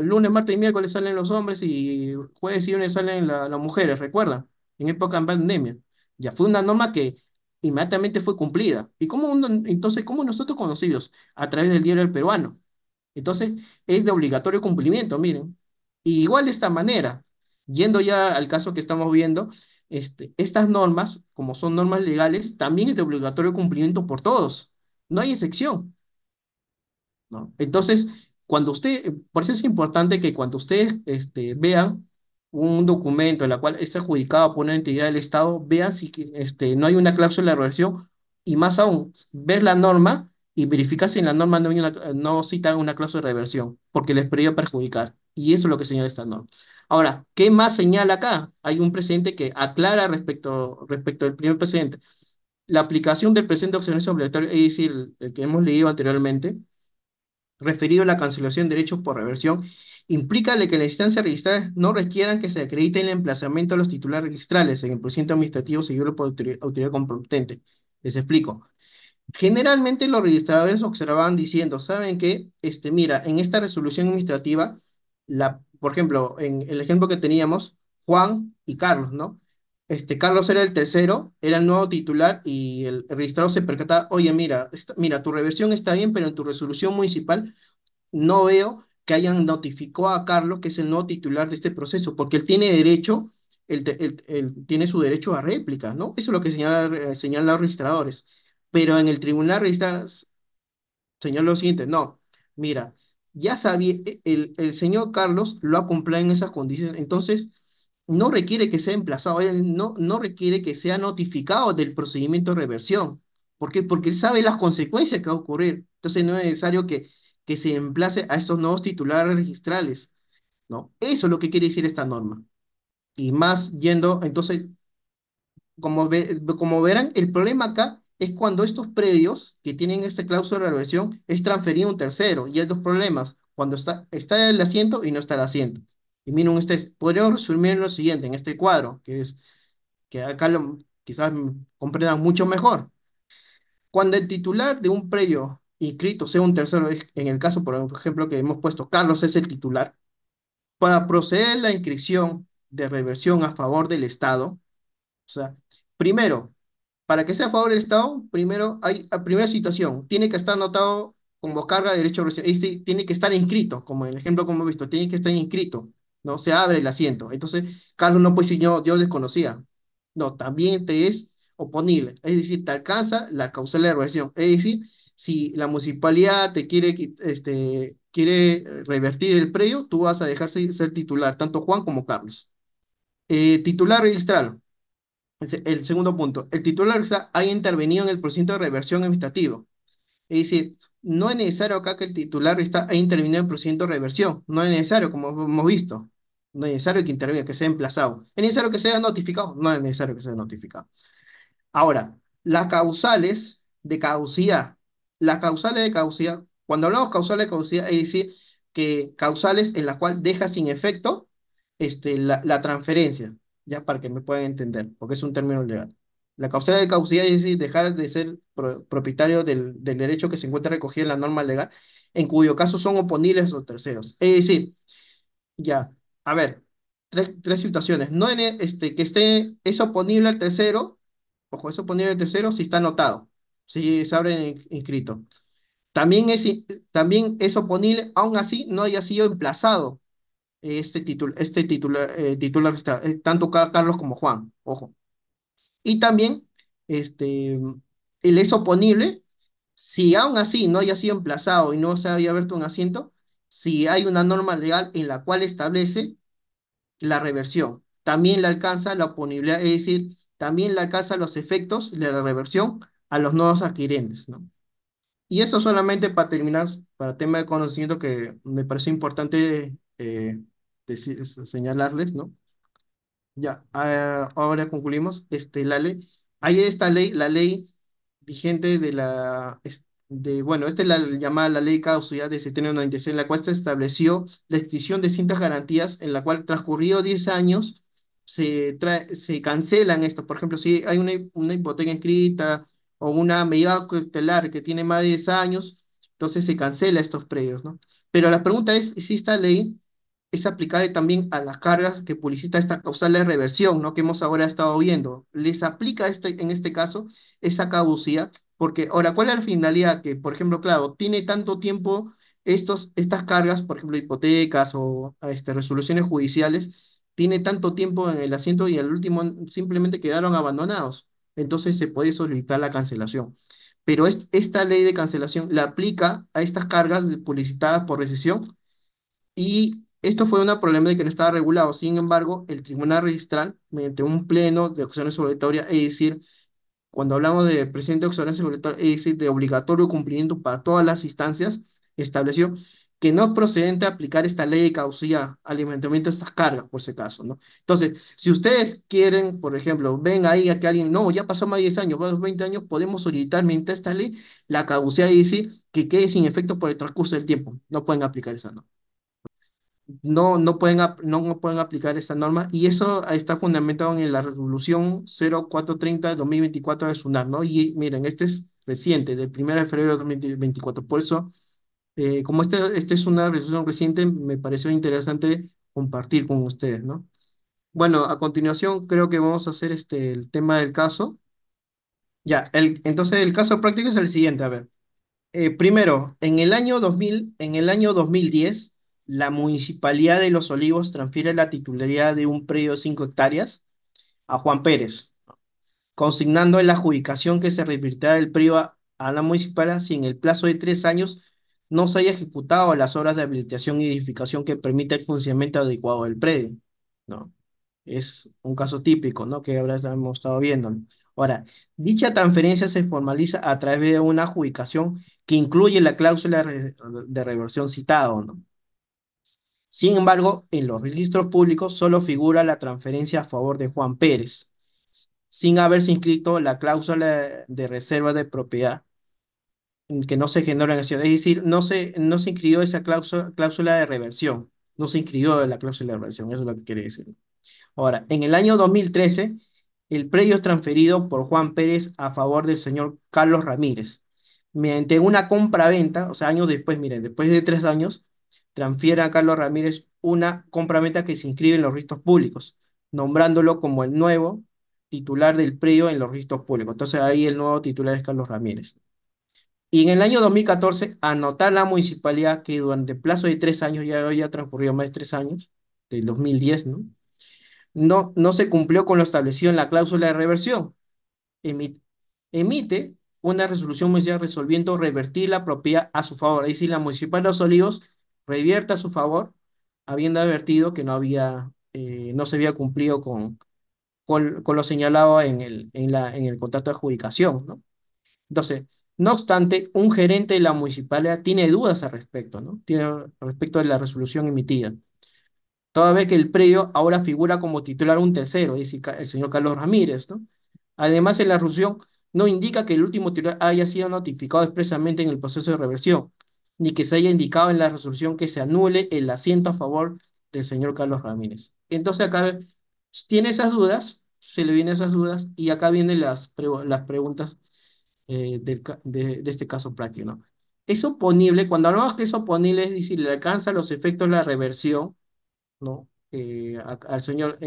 lunes, martes y miércoles salen los hombres y jueves y viernes salen las mujeres, ¿recuerdan? En época de pandemia. Ya fue una norma que inmediatamente fue cumplida. ¿Y entonces, cómo nosotros conocidos? A través del diario El Peruano. Entonces, es de obligatorio cumplimiento, miren. Y igual de esta manera, yendo ya al caso que estamos viendo, estas normas, como son normas legales, también es de obligatorio cumplimiento por todos. No hay excepción, ¿no? Entonces, por eso es importante que cuando ustedes vean un documento en el cual es adjudicado por una entidad del Estado, vean si no hay una cláusula de reversión y más aún, ver la norma y verificar si en la norma no cita una cláusula de reversión, porque les podría perjudicar. Y eso es lo que señala esta norma. Ahora, ¿qué más señala acá? Hay un precedente que aclara respecto al primer precedente. La aplicación del presente acciones obligatorio, es decir, el que hemos leído anteriormente, referido a la cancelación de derechos por reversión, implica de que las instancias registrales no requieran que se acredite el emplazamiento de los titulares registrales en el procedimiento administrativo seguido por autoridad competente. Les explico. Generalmente los registradores observaban diciendo, ¿saben qué? Mira, en esta resolución administrativa, por ejemplo, en el ejemplo que teníamos, Juan y Carlos, ¿no? Carlos era el tercero, era el nuevo titular y el registrador se percataba, oye, mira, mira, tu reversión está bien, pero en tu resolución municipal no veo que hayan notificado a Carlos que es el nuevo titular de este proceso, porque él tiene derecho, él tiene su derecho a réplica, ¿no? Eso es lo que señalan los registradores. Pero en el tribunal señala lo siguiente, no, mira, ya sabía, el señor Carlos lo ha cumplido en esas condiciones, entonces no requiere que sea emplazado, él no requiere que sea notificado del procedimiento de reversión. ¿Por qué? Porque él sabe las consecuencias que va a ocurrir. Entonces no es necesario que se emplace a estos nuevos titulares registrales, ¿no? Eso es lo que quiere decir esta norma. Y más yendo, entonces, como verán, el problema acá es cuando estos predios que tienen esta cláusula de reversión es transferido a un tercero. Y hay dos problemas, cuando está el asiento y no está el asiento. Y miren ustedes, podríamos resumir en lo siguiente, en este cuadro, que acá quizás comprendan mucho mejor. Cuando el titular de un predio inscrito sea un tercero, en el caso, por ejemplo, que hemos puesto, Carlos es el titular, para proceder a la inscripción de reversión a favor del Estado, o sea, primero, para que sea a favor del Estado, primero, primera situación, tiene que estar anotado como carga de derecho de reversión, es decir, tiene que estar inscrito, como en el ejemplo como hemos visto, tiene que estar inscrito, ¿no? Se abre el asiento. Entonces, Carlos no puede decir yo desconocía. No, también te es oponible, es decir, te alcanza la causal de reversión. Es decir, si la municipalidad te quiere revertir el predio, tú vas a dejarse ser titular, tanto Juan como Carlos. Titular registral. El segundo punto, el titular ha intervenido en el procedimiento de reversión administrativo. Es decir, no es necesario acá que el titular haya intervenido en el procedimiento de reversión. No es necesario, como hemos visto. No es necesario que intervenga, que sea emplazado. ¿Es necesario que sea notificado? No es necesario que sea notificado. Ahora, las causales de caducidad. Las causales de caducidad, cuando hablamos causales de caducidad, es decir, que causales en la cual deja sin efecto la transferencia, ya para que me puedan entender, porque es un término legal. La causal de caducidad es decir, dejar de ser propietario del derecho que se encuentra recogido en la norma legal, en cuyo caso son oponibles o terceros. Es decir, ya, a ver, tres situaciones. No en que es oponible al tercero, ojo, es oponible al tercero si está anotado, si se abre inscrito. También es oponible, aún así no haya sido emplazado titular registrado, tanto Carlos como Juan, ojo. Y también el es oponible si aún así no haya sido emplazado y no se haya abierto un asiento, si hay una norma legal en la cual establece la reversión. También le alcanza la oponibilidad, es decir, también le alcanza los efectos de la reversión a los nuevos adquirentes, ¿no? Y eso solamente para terminar, para tema de conocimiento que me parece importante señalarles, ¿no? Ya, ahora concluimos. La ley, hay esta ley, la ley vigente bueno, esta es la llamada la ley de caducidad de 1996, en la cual se estableció la extinción de ciertas garantías, en la cual transcurrido 10 años se cancelan esto. Por ejemplo, si hay una hipoteca inscrita o una medida cautelar que tiene más de 10 años, entonces se cancela estos predios, ¿no? Pero la pregunta es si esta ley es aplicable también a las cargas que publicita esta causal de reversión, ¿no? Que hemos ahora estado viendo. Les aplica en este caso esa caducidad, porque ahora, ¿cuál es la finalidad? Que, por ejemplo, claro, tiene tanto tiempo estas cargas, por ejemplo, hipotecas o resoluciones judiciales, tiene tanto tiempo en el asiento y al último simplemente quedaron abandonados. Entonces se puede solicitar la cancelación. Pero esta ley de cancelación la aplica a estas cargas publicitadas por rescisión y esto fue una problema de que no estaba regulado. Sin embargo, el Tribunal Registral, mediante un pleno de acciones obligatorias, es decir, cuando hablamos de presidente de acciones obligatorias, es decir, de obligatorio cumplimiento para todas las instancias, estableció que no es procedente aplicar esta ley de caducidad al levantamiento de estas cargas, por si acaso, ¿no? Entonces, si ustedes quieren, por ejemplo, ven ahí a que alguien, no, ya pasó más de 10 años, más de 20 años, podemos solicitar mediante esta ley la caducidad y decir que quede sin efecto por el transcurso del tiempo. No pueden aplicar esa norma. No pueden, no pueden aplicar esta norma y eso está fundamentado en la resolución 0430 de 2024 de SUNAT, ¿no? Y miren, este es reciente, del 1 de febrero de 2024. Por eso, como este es una resolución reciente, me pareció interesante compartir con ustedes, ¿no? Bueno, a continuación creo que vamos a hacer el tema del caso. Ya, entonces el caso práctico es el siguiente, a ver. Primero, en el año 2010, la Municipalidad de Los Olivos transfiere la titularidad de un predio de 5 hectáreas a Juan Pérez, consignando en la adjudicación que se revirtiera el predio a la municipalidad si en el plazo de 3 años no se haya ejecutado las obras de habilitación y edificación que permita el funcionamiento adecuado del predio, ¿no? Es un caso típico, ¿no? Que ahora ya hemos estado viendo, ¿no? Ahora, dicha transferencia se formaliza a través de una adjudicación que incluye la cláusula de reversión citado, ¿no? Sin embargo, en los registros públicos solo figura la transferencia a favor de Juan Pérez, sin haberse inscrito la cláusula de reserva de propiedad que no se generó en acción. Es decir, no se inscribió esa cláusula de reversión, no se inscribió la cláusula de reversión, eso es lo que quiere decir. Ahora, en el año 2013, el predio es transferido por Juan Pérez a favor del señor Carlos Ramírez, mediante una compraventa, o sea, años después, miren, después de 3 años, transfiere a Carlos Ramírez una compraventa que se inscribe en los registros públicos, nombrándolo como el nuevo titular del predio en los registros públicos. Entonces ahí el nuevo titular es Carlos Ramírez. Y en el año 2014, anotar la municipalidad que durante el plazo de 3 años, ya había transcurrido más de 3 años, del 2010, ¿no? No se cumplió con lo establecido en la cláusula de reversión. Emi- Emite una resolución municipal resolviendo revertir la propiedad a su favor. Es decir, la Municipal de Los Olivos revierte a su favor, habiendo advertido que no se había cumplido con lo señalado en el contrato de adjudicación, ¿no? Entonces, no obstante, un gerente de la municipalidad tiene dudas al respecto, ¿no? Tiene respecto de la resolución emitida toda vez que el predio ahora figura como titular un tercero, es decir, el señor Carlos Ramírez, ¿no? Además, en la resolución no indica que el último titular haya sido notificado expresamente en el proceso de reversión, ni que se haya indicado en la resolución que se anule el asiento a favor del señor Carlos Ramírez. Entonces, acá tiene esas dudas, se le vienen esas dudas, y acá vienen las preguntas de este caso práctico, ¿no? Es oponible, cuando hablamos que es oponible, es decir, le alcanza los efectos de la reversión, ¿no? Al señor,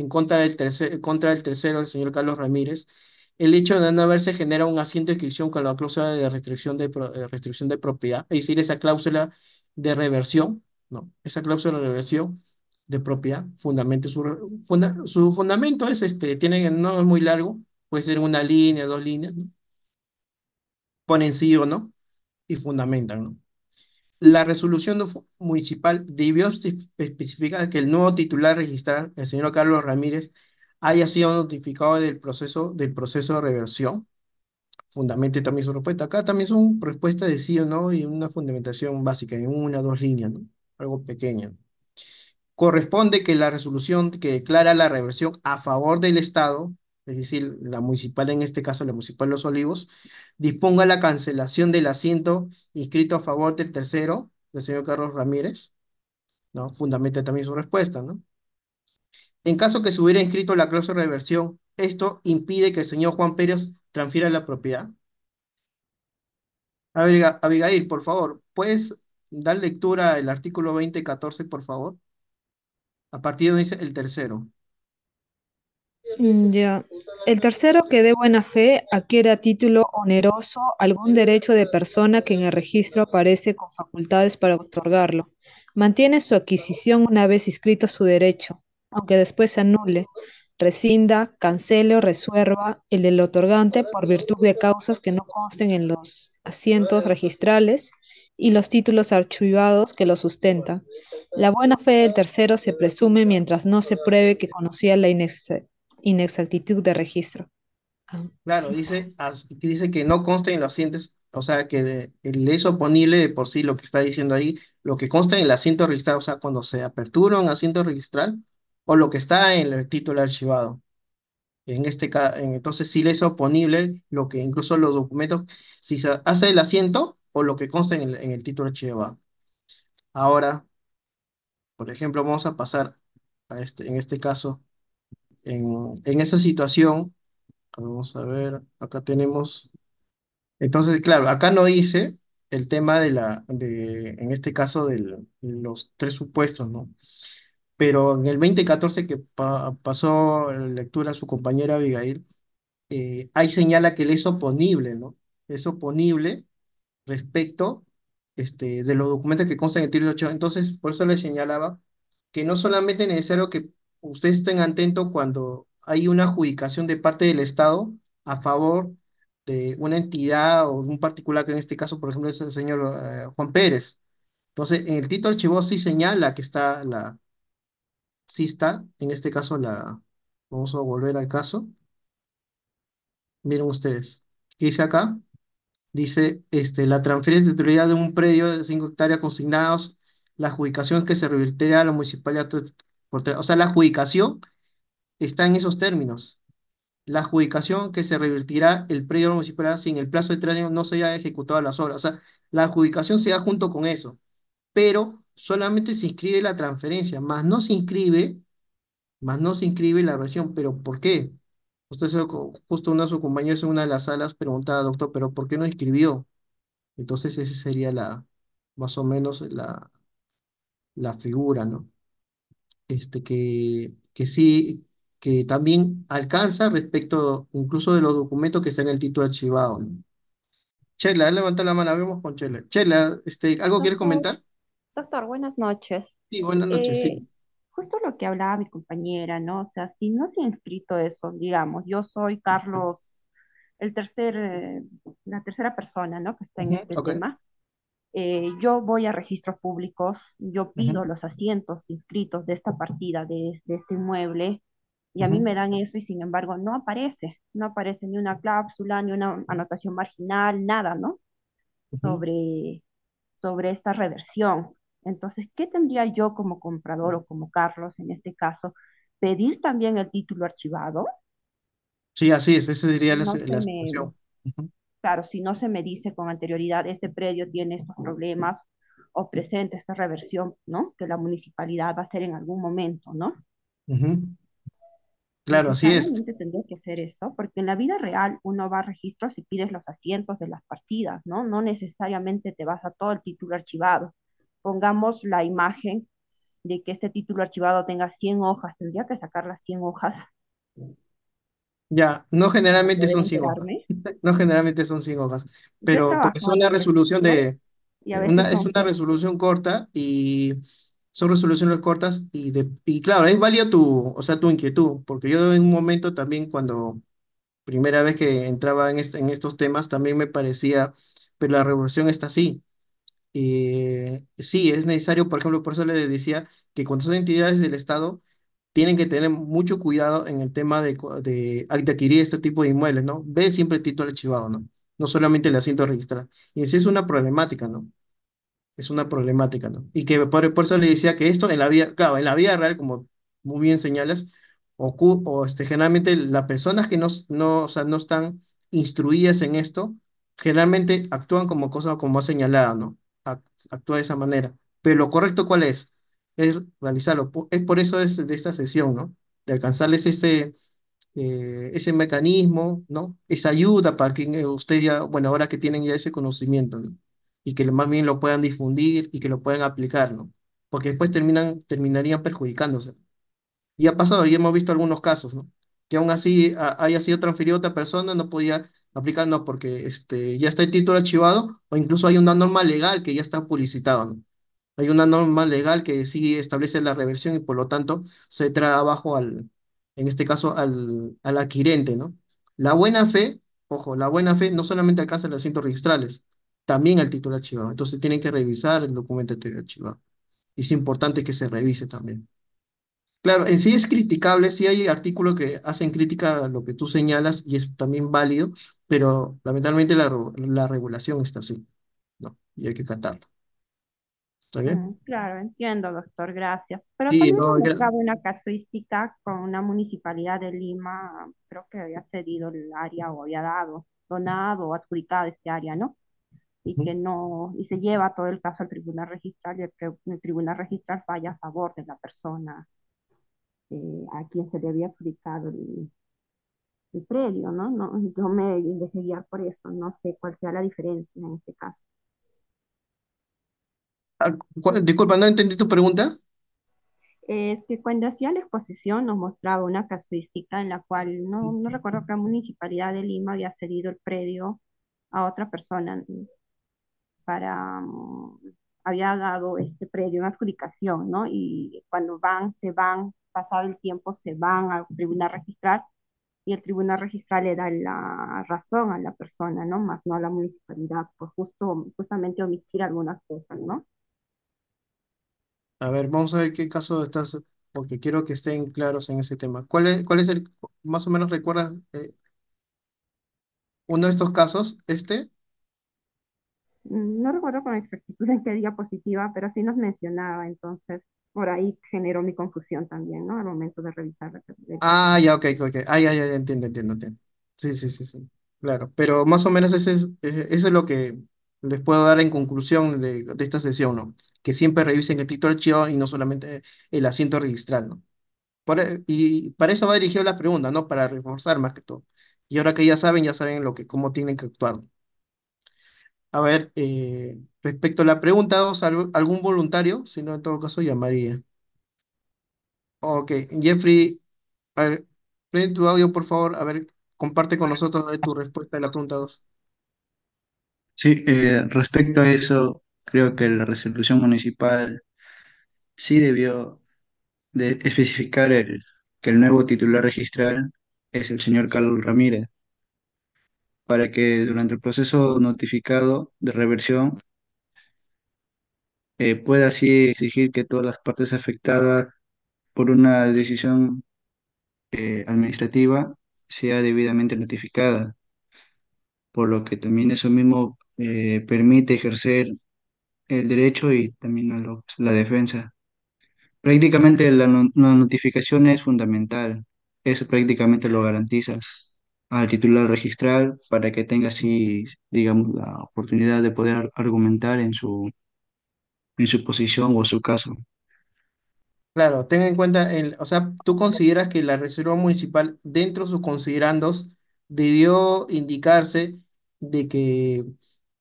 contra el tercero, el señor Carlos Ramírez, el hecho de no haberse generado un asiento de inscripción con la cláusula de restricción de propiedad, es decir, esa cláusula de reversión, ¿no? Esa cláusula de reversión de propiedad, su fundamento es no es muy largo, puede ser una línea, 2 líneas, ¿no? Ponen sí o no y fundamentan, ¿no? La resolución municipal debió especificar que el nuevo titular registral, el señor Carlos Ramírez, haya sido notificado del proceso de reversión. Fundamente también su respuesta. Acá también son respuestas de sí o no y una fundamentación básica en 1 o 2 líneas, ¿no? Algo pequeño. Corresponde que la resolución que declara la reversión a favor del Estado, es decir, la municipal, en este caso la municipal de Los Olivos, disponga la cancelación del asiento inscrito a favor del tercero, del señor Carlos Ramírez, ¿no? Fundamenta también su respuesta, ¿no? En caso que se hubiera inscrito la cláusula de reversión, esto impide que el señor Juan Pérez transfiera la propiedad. Abigail, por favor, ¿puedes dar lectura al artículo 2014, por favor? A partir de donde dice el tercero. Ya. El tercero que de buena fe adquiere a título oneroso algún derecho de persona que en el registro aparece con facultades para otorgarlo. Mantiene su adquisición una vez inscrito su derecho, aunque después se anule, rescinda, cancele o resuelva el del otorgante por virtud de causas que no consten en los asientos registrales y los títulos archivados que lo sustentan. La buena fe del tercero se presume mientras no se pruebe que conocía la inexactitud de registro. Ah, Claro, dice que no consta en los asientos o sea, que el es oponible de por sí, lo que está diciendo ahí, lo que consta en el asiento registrado, o sea, cuando se apertura un asiento registral, o lo que está en el título archivado. Entonces sí le es oponible lo que incluso los documentos, si se hace el asiento o lo que consta en el título archivado. Ahora, por ejemplo, vamos a pasar en este caso, en esa situación, vamos a ver, acá tenemos, entonces, claro, acá no dice el tema en este caso, de los tres supuestos, ¿no? Pero en el 2014 que pasó la lectura a su compañera Abigail, ahí señala que él es oponible, ¿no? Es oponible respecto de los documentos que constan en el título 8. Entonces, por eso le señalaba que no solamente es necesario que ustedes estén atentos cuando hay una adjudicación de parte del Estado a favor de una entidad o de un particular, que en este caso, por ejemplo, es el señor Juan Pérez. Entonces, en el título archivado sí señala que sí está, en este caso, vamos a volver al caso. Miren ustedes, ¿qué dice acá? Dice, la transferencia de titularidad de un predio de 5 hectáreas consignados, la adjudicación que se revertirá a la municipalidad, o sea, la adjudicación está en esos términos. La adjudicación que se revertirá el predio a la municipalidad si en el plazo de 3 años no se haya ejecutado las obras. O sea, la adjudicación se da junto con eso, pero solamente se inscribe la transferencia, más no se inscribe la versión. ¿Pero por qué? Justo uno de sus compañeros en una de las salas preguntaba, doctor, ¿pero por qué no inscribió? Entonces esa sería más o menos la figura, ¿no? Que sí, que también alcanza respecto incluso de los documentos que están en el título archivado, ¿no? Chela, levanta la mano, vemos con Chela. Chela, ¿algo quieres Doctor, comentar? doctor, buenas noches. Sí, buenas noches, Eh, sí. Justo lo que hablaba mi compañera, ¿no? O sea, si no se ha inscrito eso, digamos, yo soy Carlos, la tercera persona, ¿no? Que está en Ujú, este ok. tema. Yo voy a registros públicos, yo Ujú, pido los asientos inscritos de esta partida, de este inmueble, y a mí ujú, me dan eso y sin embargo no aparece ni una cláusula, ni una anotación marginal, nada, ¿no? ujú. sobre, sobre esta reversión. Entonces, ¿qué tendría yo como comprador o como Carlos en este caso? ¿Pedir también el título archivado? Sí, así es, esa sería No se la me, situación. Ujú, claro, si no se me dice con anterioridad, este predio tiene estos problemas o presenta esta reversión, ¿no? Que la municipalidad va a hacer en algún momento, ¿no? ujú. Claro, así es. Necesariamente tendría que ser eso, porque en la vida real uno va a registros y pides los asientos de las partidas, ¿no? No necesariamente te vas a todo el título archivado. Pongamos la imagen de que este título archivado tenga 100 hojas, tendría que sacar las 100 hojas Ya, no para generalmente poder son 100 hojas. enterarme. No generalmente son 100 hojas, Yo he pero porque es una trabajado en resolución registros y a veces es son una 100. resolución corta y son resoluciones cortas y claro, es válido o sea, tu inquietud, porque yo en un momento también cuando primera vez que entraba en estos temas también me parecía, pero la revolución está así. Sí, es necesario, por ejemplo, por eso les decía que cuando son entidades del Estado, tienen que tener mucho cuidado en el tema de adquirir este tipo de inmuebles, ¿no? Ver siempre el título archivado, ¿no? No solamente el asiento registral. Y sí es una problemática, ¿no? Es una problemática, ¿no? Y que por eso le decía que esto en la vida, claro, en la vida real, como muy bien señalas, generalmente las personas que o sea, no están instruidas en esto, generalmente actúan como cosas como ha señalado, ¿no? Actúa de esa manera. Pero lo correcto, ¿cuál es? Es realizarlo. Es por eso de esta sesión, ¿no? De alcanzarles ese mecanismo, ¿no? Esa ayuda para que usted ya, bueno, ahora que tienen ya ese conocimiento, ¿no? Y que más bien lo puedan difundir y que lo puedan aplicar, ¿no? Porque después terminarían perjudicándose. Y ha pasado, y hemos visto algunos casos, ¿no? Que aún así haya sido transferido a otra persona, no podía aplicar, no, porque ya está el título archivado, o incluso hay una norma legal que ya está publicitada, ¿no? Hay una norma legal que sí establece la reversión y por lo tanto se trae abajo en este caso, al adquirente, ¿no? La buena fe, ojo, la buena fe no solamente alcanza los asientos registrales, también el título archivado. Entonces tienen que revisar el documento anterior archivado. Y es importante que se revise también. Claro, en sí es criticable, sí hay artículos que hacen crítica a lo que tú señalas y es también válido, pero lamentablemente la regulación está así, ¿no? Y hay que catarlo. ¿Está bien? Claro, entiendo, doctor, gracias. Pero Sí, también no, hemos dado una casuística con una municipalidad de Lima, creo que había cedido el área o había dado, donado o adjudicado este área, ¿no? Y que no, y se lleva todo el caso al tribunal registral y el tribunal registral falla a favor de la persona a quien se le había adjudicado el predio, ¿no? No, yo me dejé guiar por eso, no sé cuál sea la diferencia en este caso. disculpa, no entendí tu pregunta. Es que cuando hacía la exposición nos mostraba una casuística en la cual no recuerdo qué municipalidad de Lima había cedido el predio a otra persona para, había dado este predio en adjudicación, ¿no? Y cuando se van, pasado el tiempo, se van al tribunal registral y el tribunal registral le da la razón a la persona, ¿no? Más no a la municipalidad, por justamente omitir algunas cosas, ¿no? A ver, vamos a ver qué caso estás, porque quiero que estén claros en ese tema. Cuál es más o menos recuerdas uno de estos casos? Este. No recuerdo con exactitud en qué diapositiva, pero sí nos mencionaba, entonces por ahí generó mi confusión también, ¿no? Al momento de revisar el caso. Ah, ya, ok, ok. Ah, ya, ya, ya, entiendo, entiendo, entiendo. Sí, sí, sí, sí. Claro, pero más o menos eso es lo que les puedo dar en conclusión de esta sesión, ¿no? Que siempre revisen el título archivado y no solamente el asiento registral, ¿no? Y para eso va dirigido la pregunta, ¿no? Para reforzar más que todo. Y ahora que ya saben cómo tienen que actuar. A ver, respecto a la pregunta 2, ¿algún voluntario? Si no, en todo caso, llamaría. Ok, Jeffrey, a ver, prende tu audio, por favor. A ver, comparte con nosotros a ver, tu respuesta a la pregunta 2. Sí, respecto a eso, creo que la resolución municipal sí debió de especificar que el nuevo titular registral es el señor Carlos Ramírez, para que durante el proceso notificado de reversión pueda así exigir que todas las partes afectadas por una decisión administrativa sea debidamente notificada, por lo que también eso mismo permite ejercer el derecho y también la defensa. Prácticamente la notificación es fundamental. Eso prácticamente lo garantizas al titular registral para que tenga así, digamos, la oportunidad de poder argumentar en su posición o su caso. Claro, ten en cuenta, o sea, ¿tú consideras que la Reserva Municipal, dentro de sus considerandos, debió indicarse de que,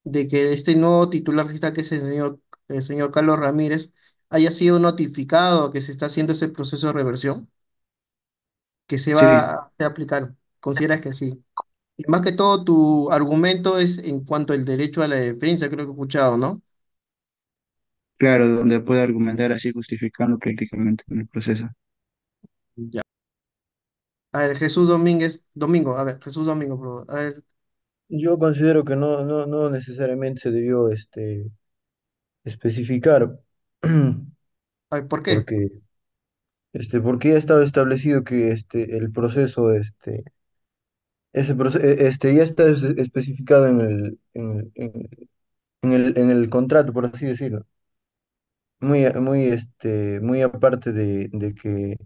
de que este nuevo titular registral, que es el señor Carlos Ramírez, haya sido notificado que se está haciendo ese proceso de reversión, que Sí, se va a aplicar? ¿Consideras que sí? Y más que todo, tu argumento es en cuanto al derecho a la defensa, creo que he escuchado, ¿no? claro, donde puede argumentar así justificando prácticamente en el proceso. Ya. A ver, Jesús Domínguez, Domingo, a ver, Jesús Domingo, por favor. A ver, Yo considero que no necesariamente se debió especificar, a ver, ¿por qué? porque, porque ya estaba establecido que el proceso, ya está especificado en el contrato, por así decirlo. Muy aparte de que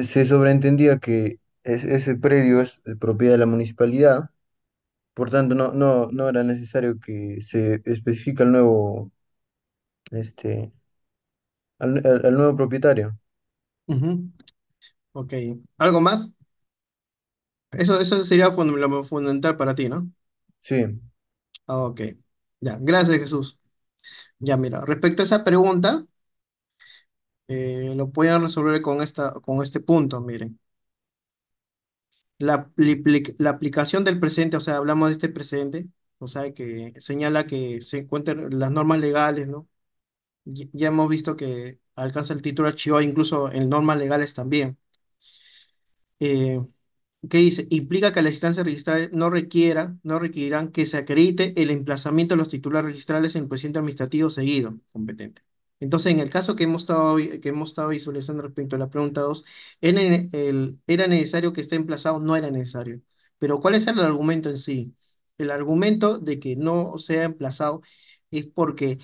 se sobreentendía que ese predio es de propiedad de la municipalidad. Por tanto, no era necesario que se especifique este, al nuevo propietario. Ujú. Ok. ¿Algo más? Eso sería lo fundamental para ti, ¿no? Sí, Ah, ok. Ya, gracias, Jesús. Ya, mira, respecto a esa pregunta, lo pueden resolver con este punto, miren. La aplicación del presente, o sea, hablamos de este presente, o sea, que señala que se encuentran las normas legales, ¿no? Ya hemos visto que alcanza el título archivado incluso en normas legales también. Eh, ¿Qué dice? Implica que las instancias registrales no requerirán que se acredite el emplazamiento de los titulares registrales en el procedimiento administrativo seguido, competente. Entonces, en el caso que hemos estado visualizando respecto a la pregunta 2, ¿era necesario que esté emplazado? No era necesario. Pero ¿cuál es el argumento en sí? El argumento de que no sea emplazado es porque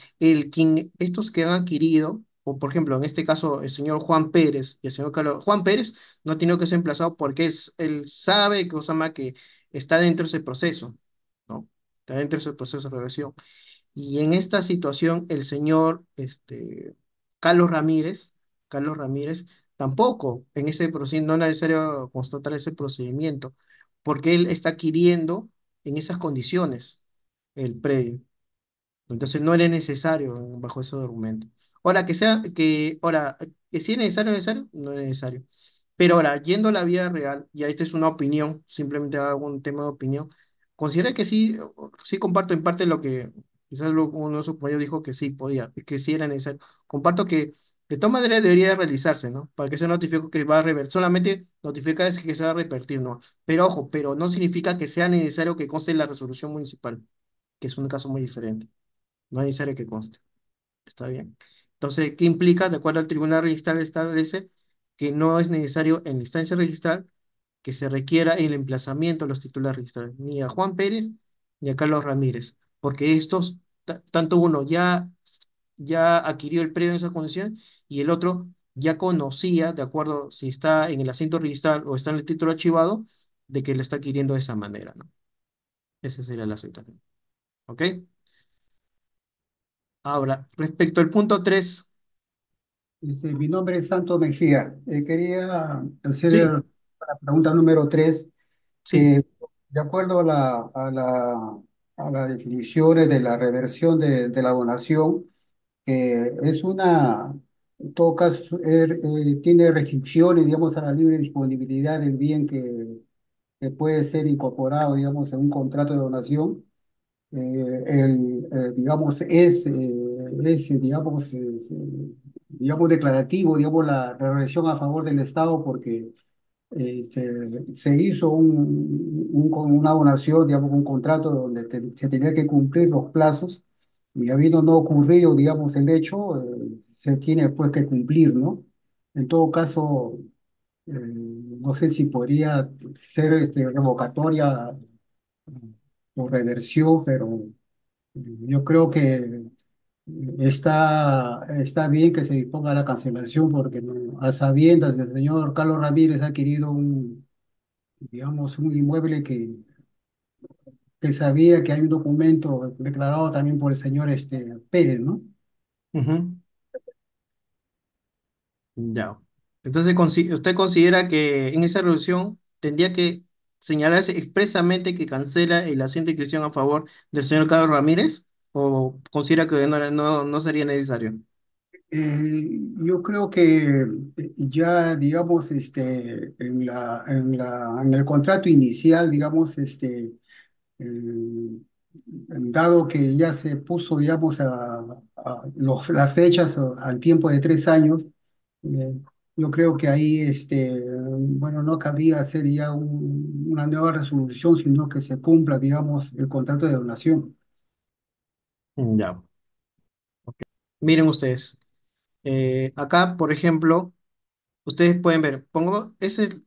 estos que han adquirido, o por ejemplo, en este caso, el señor Juan Pérez y el señor Carlos, Juan Pérez no tiene que ser emplazado porque él sabe que, o sea, que está dentro de ese proceso, ¿no? Está dentro de ese proceso de reversión. Y en esta situación, el señor Carlos Ramírez, Carlos Ramírez, tampoco en ese procedimiento, no es necesario constatar ese procedimiento, porque él está adquiriendo en esas condiciones el predio. Entonces no era necesario bajo ese argumento. Ahora, que si es necesario, no es necesario. Pero ahora, yendo a la vida real, ya esta es una opinión, simplemente hago un tema de opinión, considera que sí, sí comparto en parte lo que quizás uno de sus compañeros dijo que sí podía, que sí era necesario. Comparto que de todas maneras debería realizarse, ¿no? Para que se notifique que va a revertir, solamente notifica es que se va a revertir, ¿no? Pero ojo, pero no significa que sea necesario que conste en la resolución municipal, que es un caso muy diferente. No es necesario que conste. Está bien. Entonces, ¿qué implica? De acuerdo al tribunal registral establece que no es necesario en la instancia registral que se requiera el emplazamiento de los titulares registrales, ni a Juan Pérez ni a Carlos Ramírez, porque estos, tanto uno ya adquirió el predio en esa condición y el otro ya conocía, de acuerdo si está en el asiento registral o está en el título archivado, de que lo está adquiriendo de esa manera, ¿no? Esa sería la situación. ¿Ok? Ahora, respecto al punto 3, Mi nombre es Santo Mejía. Quería hacer sí, la pregunta número 3, sí. que de acuerdo a las definiciones de la reversión de la donación, es una, en todo caso, tiene restricciones, digamos, a la libre disponibilidad del bien que puede ser incorporado, digamos, en un contrato de donación. Digamos, digamos, declarativo, digamos, la reacción a favor del Estado, porque se hizo una donación, digamos, un contrato donde se tenía que cumplir los plazos, y habiendo no ocurrido, digamos, el hecho, se tiene pues que cumplir, ¿no? En todo caso, no sé si podría ser revocatoria o reversión, pero yo creo que está bien que se disponga la cancelación, porque ¿no? A sabiendas del señor Carlos Ramírez ha adquirido digamos, un inmueble que sabía que hay un documento declarado también por el señor Pérez, ¿no? Ujú. Ya. Entonces, ¿usted considera que en esa resolución tendría que señalarse expresamente que cancela el asiento de inscripción a favor del señor Carlos Ramírez? ¿O considera que no sería necesario? Yo creo que ya, digamos, en el contrato inicial, digamos, eh, dado que ya se puso, digamos, las fechas al tiempo de 3 años, eh, yo creo que ahí, bueno, no cabría hacer ya una nueva resolución, sino que se cumpla, digamos, el contrato de donación. Ya. Miren ustedes. Acá, por ejemplo, ustedes pueden ver, ese es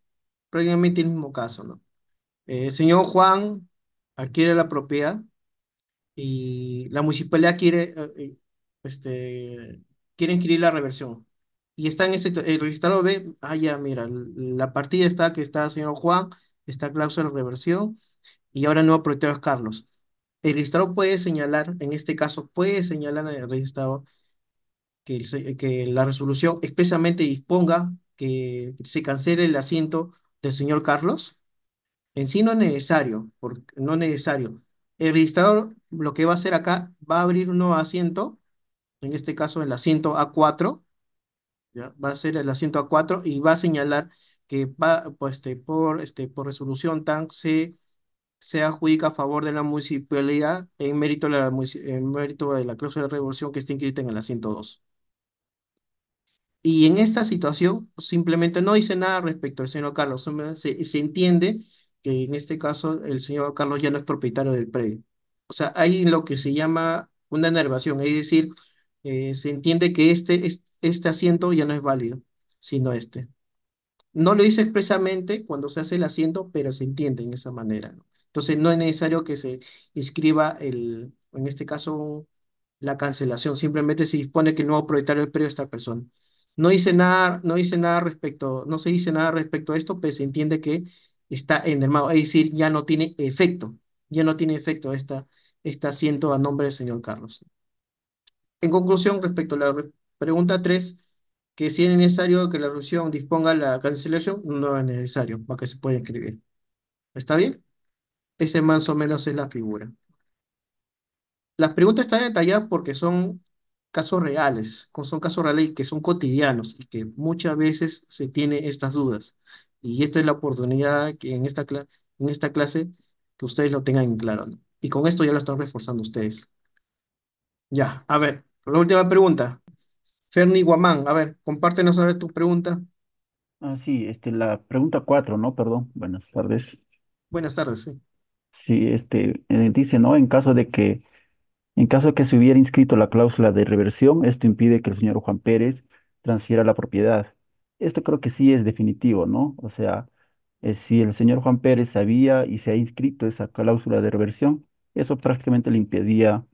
prácticamente el mismo caso, ¿no? El señor Juan adquiere la propiedad y la municipalidad quiere inscribir la reversión. Y está en el registrador ve, ya, mira, la partida está que está señor Juan, está cláusula de reversión, y ahora el nuevo propietario es Carlos. El registrador puede señalar, en este caso, puede señalar en el registrador que la resolución expresamente disponga que se cancele el asiento del señor Carlos. En sí no es necesario, no es necesario. El registrador lo que va a hacer acá, va a abrir un nuevo asiento, en este caso el asiento A4, ¿ya? Va a ser el asiento A4 y va a señalar que pues, por resolución TAN se adjudica a favor de la municipalidad en mérito de la cláusula de revolución que está inscrita en el asiento 2. Y en esta situación simplemente no dice nada respecto al señor Carlos. Se entiende que en este caso el señor Carlos ya no es propietario del predio. O sea, hay lo que se llama una enervación, es decir, se entiende que este asiento ya no es válido, sino este. No lo dice expresamente cuando se hace el asiento, pero se entiende en esa manera, ¿no? Entonces no es necesario que se inscriba en este caso, la cancelación. Simplemente se dispone que el nuevo propietario del predio es esta persona. No se dice nada respecto a esto, pero se entiende que está endermado, es decir, ya no tiene efecto este asiento a nombre del señor Carlos. En conclusión, respecto a la pregunta 3, que si es necesario que la resolución disponga la cancelación, no es necesario para que se pueda escribir. ¿Está bien? Ese más o menos es la figura. Las preguntas están detalladas porque son casos reales, son casos reales y que son cotidianos y que muchas veces se tiene estas dudas. Y esta es la oportunidad que en esta clase que ustedes lo tengan en claro, ¿no? Y con esto ya lo están reforzando ustedes. Ya, a ver, la última pregunta. Ferni Guamán, a ver, compártenos a ver tu pregunta. Ah, sí, la pregunta 4, ¿no? Perdón, buenas tardes. Buenas tardes, sí. Sí, dice, ¿no? En caso de que se hubiera inscrito la cláusula de reversión, esto impide que el señor Juan Pérez transfiera la propiedad. Esto creo que sí es definitivo, ¿no? O sea, si el señor Juan Pérez sabía y se ha inscrito esa cláusula de reversión, eso prácticamente le impedía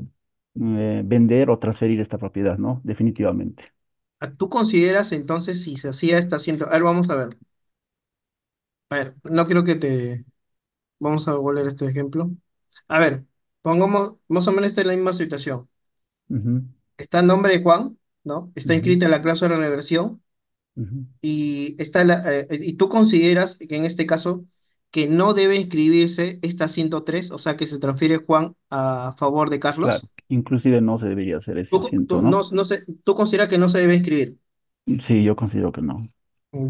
vender o transferir esta propiedad, ¿no? Definitivamente. ¿Tú consideras entonces si se hacía esta asiento? A ver, vamos a ver. A ver, no quiero que te... Vamos a volver a este ejemplo. A ver, pongamos más o menos esta es la misma situación. Ujú, Está el nombre de Juan, ¿no? Está ujú, inscrita en la cláusula de reversión ujú. y tú consideras que en este caso que no debe inscribirse esta 103, o sea que se transfiere Juan a favor de Claro, Carlos. inclusive no se debería hacer ese asiento, ¿no? No sé, tú consideras que no se debe inscribir. Sí, yo considero que no.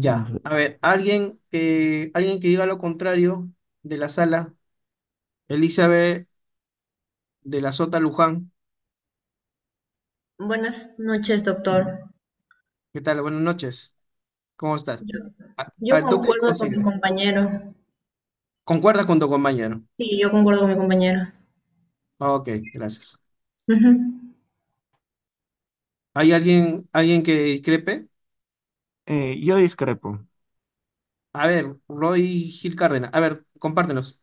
No Ya, sé. a ver, alguien que diga lo contrario de la sala, Elizabeth de la Sota Luján, Buenas noches, doctor. ¿qué tal? Buenas noches, ¿cómo estás? Yo, A yo ver, ¿tú qué concuerdo con mi consideras? compañero. ¿Concuerdas con tu compañero? Sí, yo concuerdo con mi compañero. Ok, gracias. Ujú. ¿Hay alguien que discrepe? Yo discrepo. A ver, Roy Gil Cárdenas, a ver, compártenos.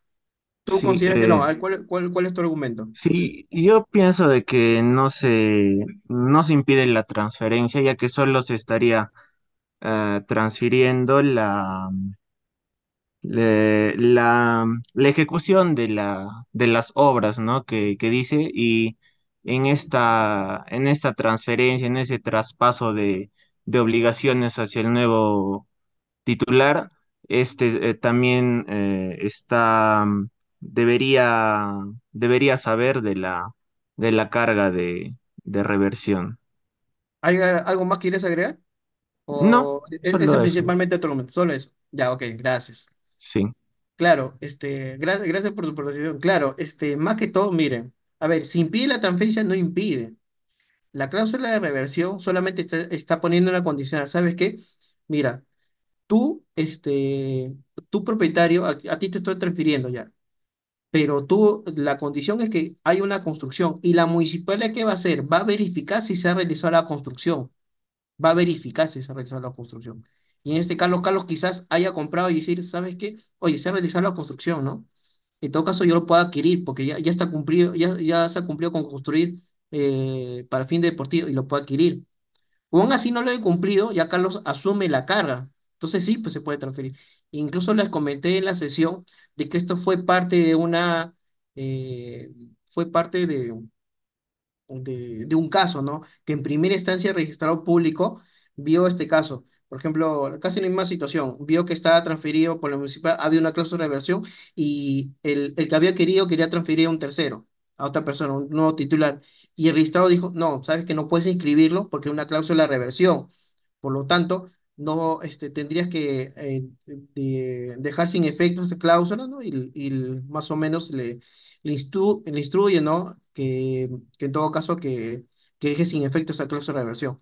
¿Tú Sí, consideras que no? A ver, ¿cuál es tu argumento? sí, yo pienso de que no se impide la transferencia, ya que solo se estaría transfiriendo la ejecución de las obras, ¿no? Que dice, y en esta transferencia, en ese traspaso de obligaciones hacia el nuevo titular, también debería, debería saber de la carga de reversión. ¿Hay algo más que quieres agregar? No, ¿O ese solo eso. principalmente tu argumento? Solo eso. Ya, ok, gracias. Sí. Claro, gracias por tu participación. Claro, más que todo, miren, a ver, si impide la transferencia, no impide. La cláusula de reversión solamente está poniendo una condición. ¿Sabes qué? Mira, tú, tú propietario, a ti te estoy transfiriendo ya, pero la condición es que hay una construcción y la municipalidad, ¿qué va a hacer? Va a verificar si se ha realizado la construcción, va a verificar si se ha realizado la construcción. Y en este caso, Carlos quizás haya comprado y decir, ¿sabes qué? Oye, se ha realizado la construcción, ¿no? En todo caso, yo lo puedo adquirir porque ya está cumplido, ya se ha cumplido con construir para fin deportivo y lo puedo adquirir. O aún así no lo he cumplido, ya Carlos asume la carga. Entonces sí, pues se puede transferir. Incluso les comenté en la sesión de que esto eh, fue parte de un caso, ¿no? Que en primera instancia el registrador público vio este caso. Por ejemplo, casi la misma situación. Vio que estaba transferido por la municipal, había una cláusula de reversión y el que había quería transferir a un tercero, a otra persona, un nuevo titular. Y el registrador dijo, no, sabes que no puedes inscribirlo porque es una cláusula de reversión. Por lo tanto, no, tendrías que dejar sin efecto esta cláusula, ¿no? Y más o menos le instruye, ¿no? Que en todo caso que deje sin efecto esa cláusula de reversión.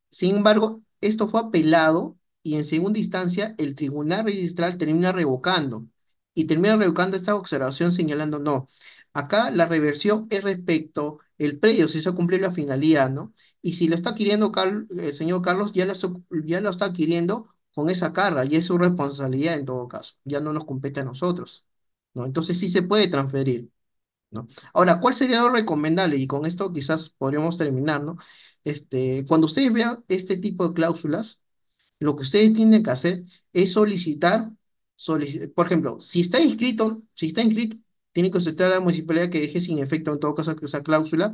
Sin embargo, esto fue apelado y en segunda instancia el tribunal registral termina revocando y termina revocando esta observación señalando, no, Acá la reversión es respecto el predio, si se cumplió la finalidad, ¿no? Y si lo está adquiriendo el señor Carlos, ya lo está adquiriendo con esa carga y es su responsabilidad en todo caso, ya no nos compete a nosotros, ¿no? Entonces sí se puede transferir, ¿no? Ahora, ¿cuál sería lo recomendable? Y con esto quizás podríamos terminar, ¿no? Cuando ustedes vean este tipo de cláusulas, lo que ustedes tienen que hacer es solicitar, por ejemplo, si está inscrito, tiene que solicitar a la municipalidad que deje sin efecto en todo caso esa cláusula,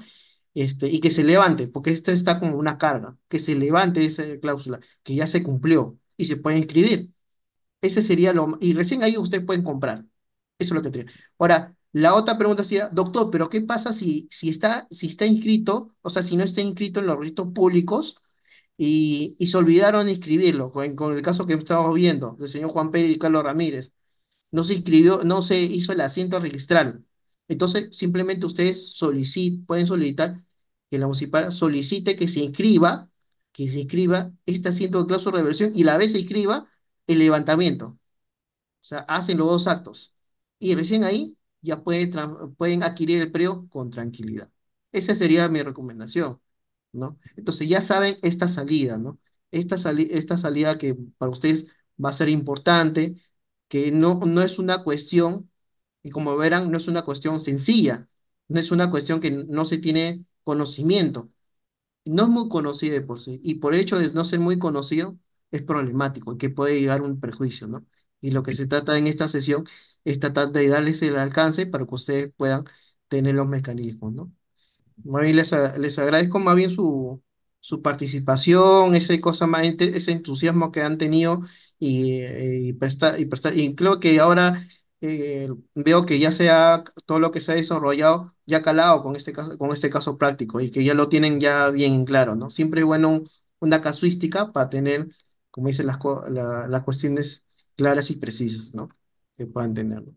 y que se levante, porque esto está como una carga, que se levante esa cláusula, que ya se cumplió y se puede inscribir. Ese sería y recién ahí ustedes pueden comprar. Eso es lo que tendría. Ahora, la otra pregunta sería, doctor, pero ¿qué pasa si está inscrito, o sea, si no está inscrito en los registros públicos? Y se olvidaron de inscribirlo, con el caso que estamos viendo del señor Juan Pérez y Carlos Ramírez. No se inscribió, no se hizo el asiento registral. Entonces, simplemente ustedes pueden solicitar que la municipal solicite que se inscriba este asiento de cláusula de reversión y la vez se inscriba el levantamiento. O sea, hacen los dos actos. Y recién ahí ya pueden adquirir el predio con tranquilidad. Esa sería mi recomendación, ¿no? Entonces ya saben esta salida, ¿no? Esta salida que para ustedes va a ser importante, que no es una cuestión, y como verán, no es una cuestión sencilla, no es una cuestión que no se tiene conocimiento, no es muy conocido de por sí, y por el hecho de no ser muy conocido es problemático y que puede llegar a un perjuicio, ¿no? Y lo que se trata en esta sesión es tratar de darles el alcance para que ustedes puedan tener los mecanismos, ¿no? Más bien les agradezco más bien su participación, ese cosa más, ese entusiasmo que han tenido y creo que ahora veo que todo lo que se ha desarrollado ya ha calado con este caso práctico y que ya lo tienen ya bien claro, ¿no? Siempre es bueno una casuística para tener, como dicen las cuestiones claras y precisas, ¿no? Que puedan tenerlo.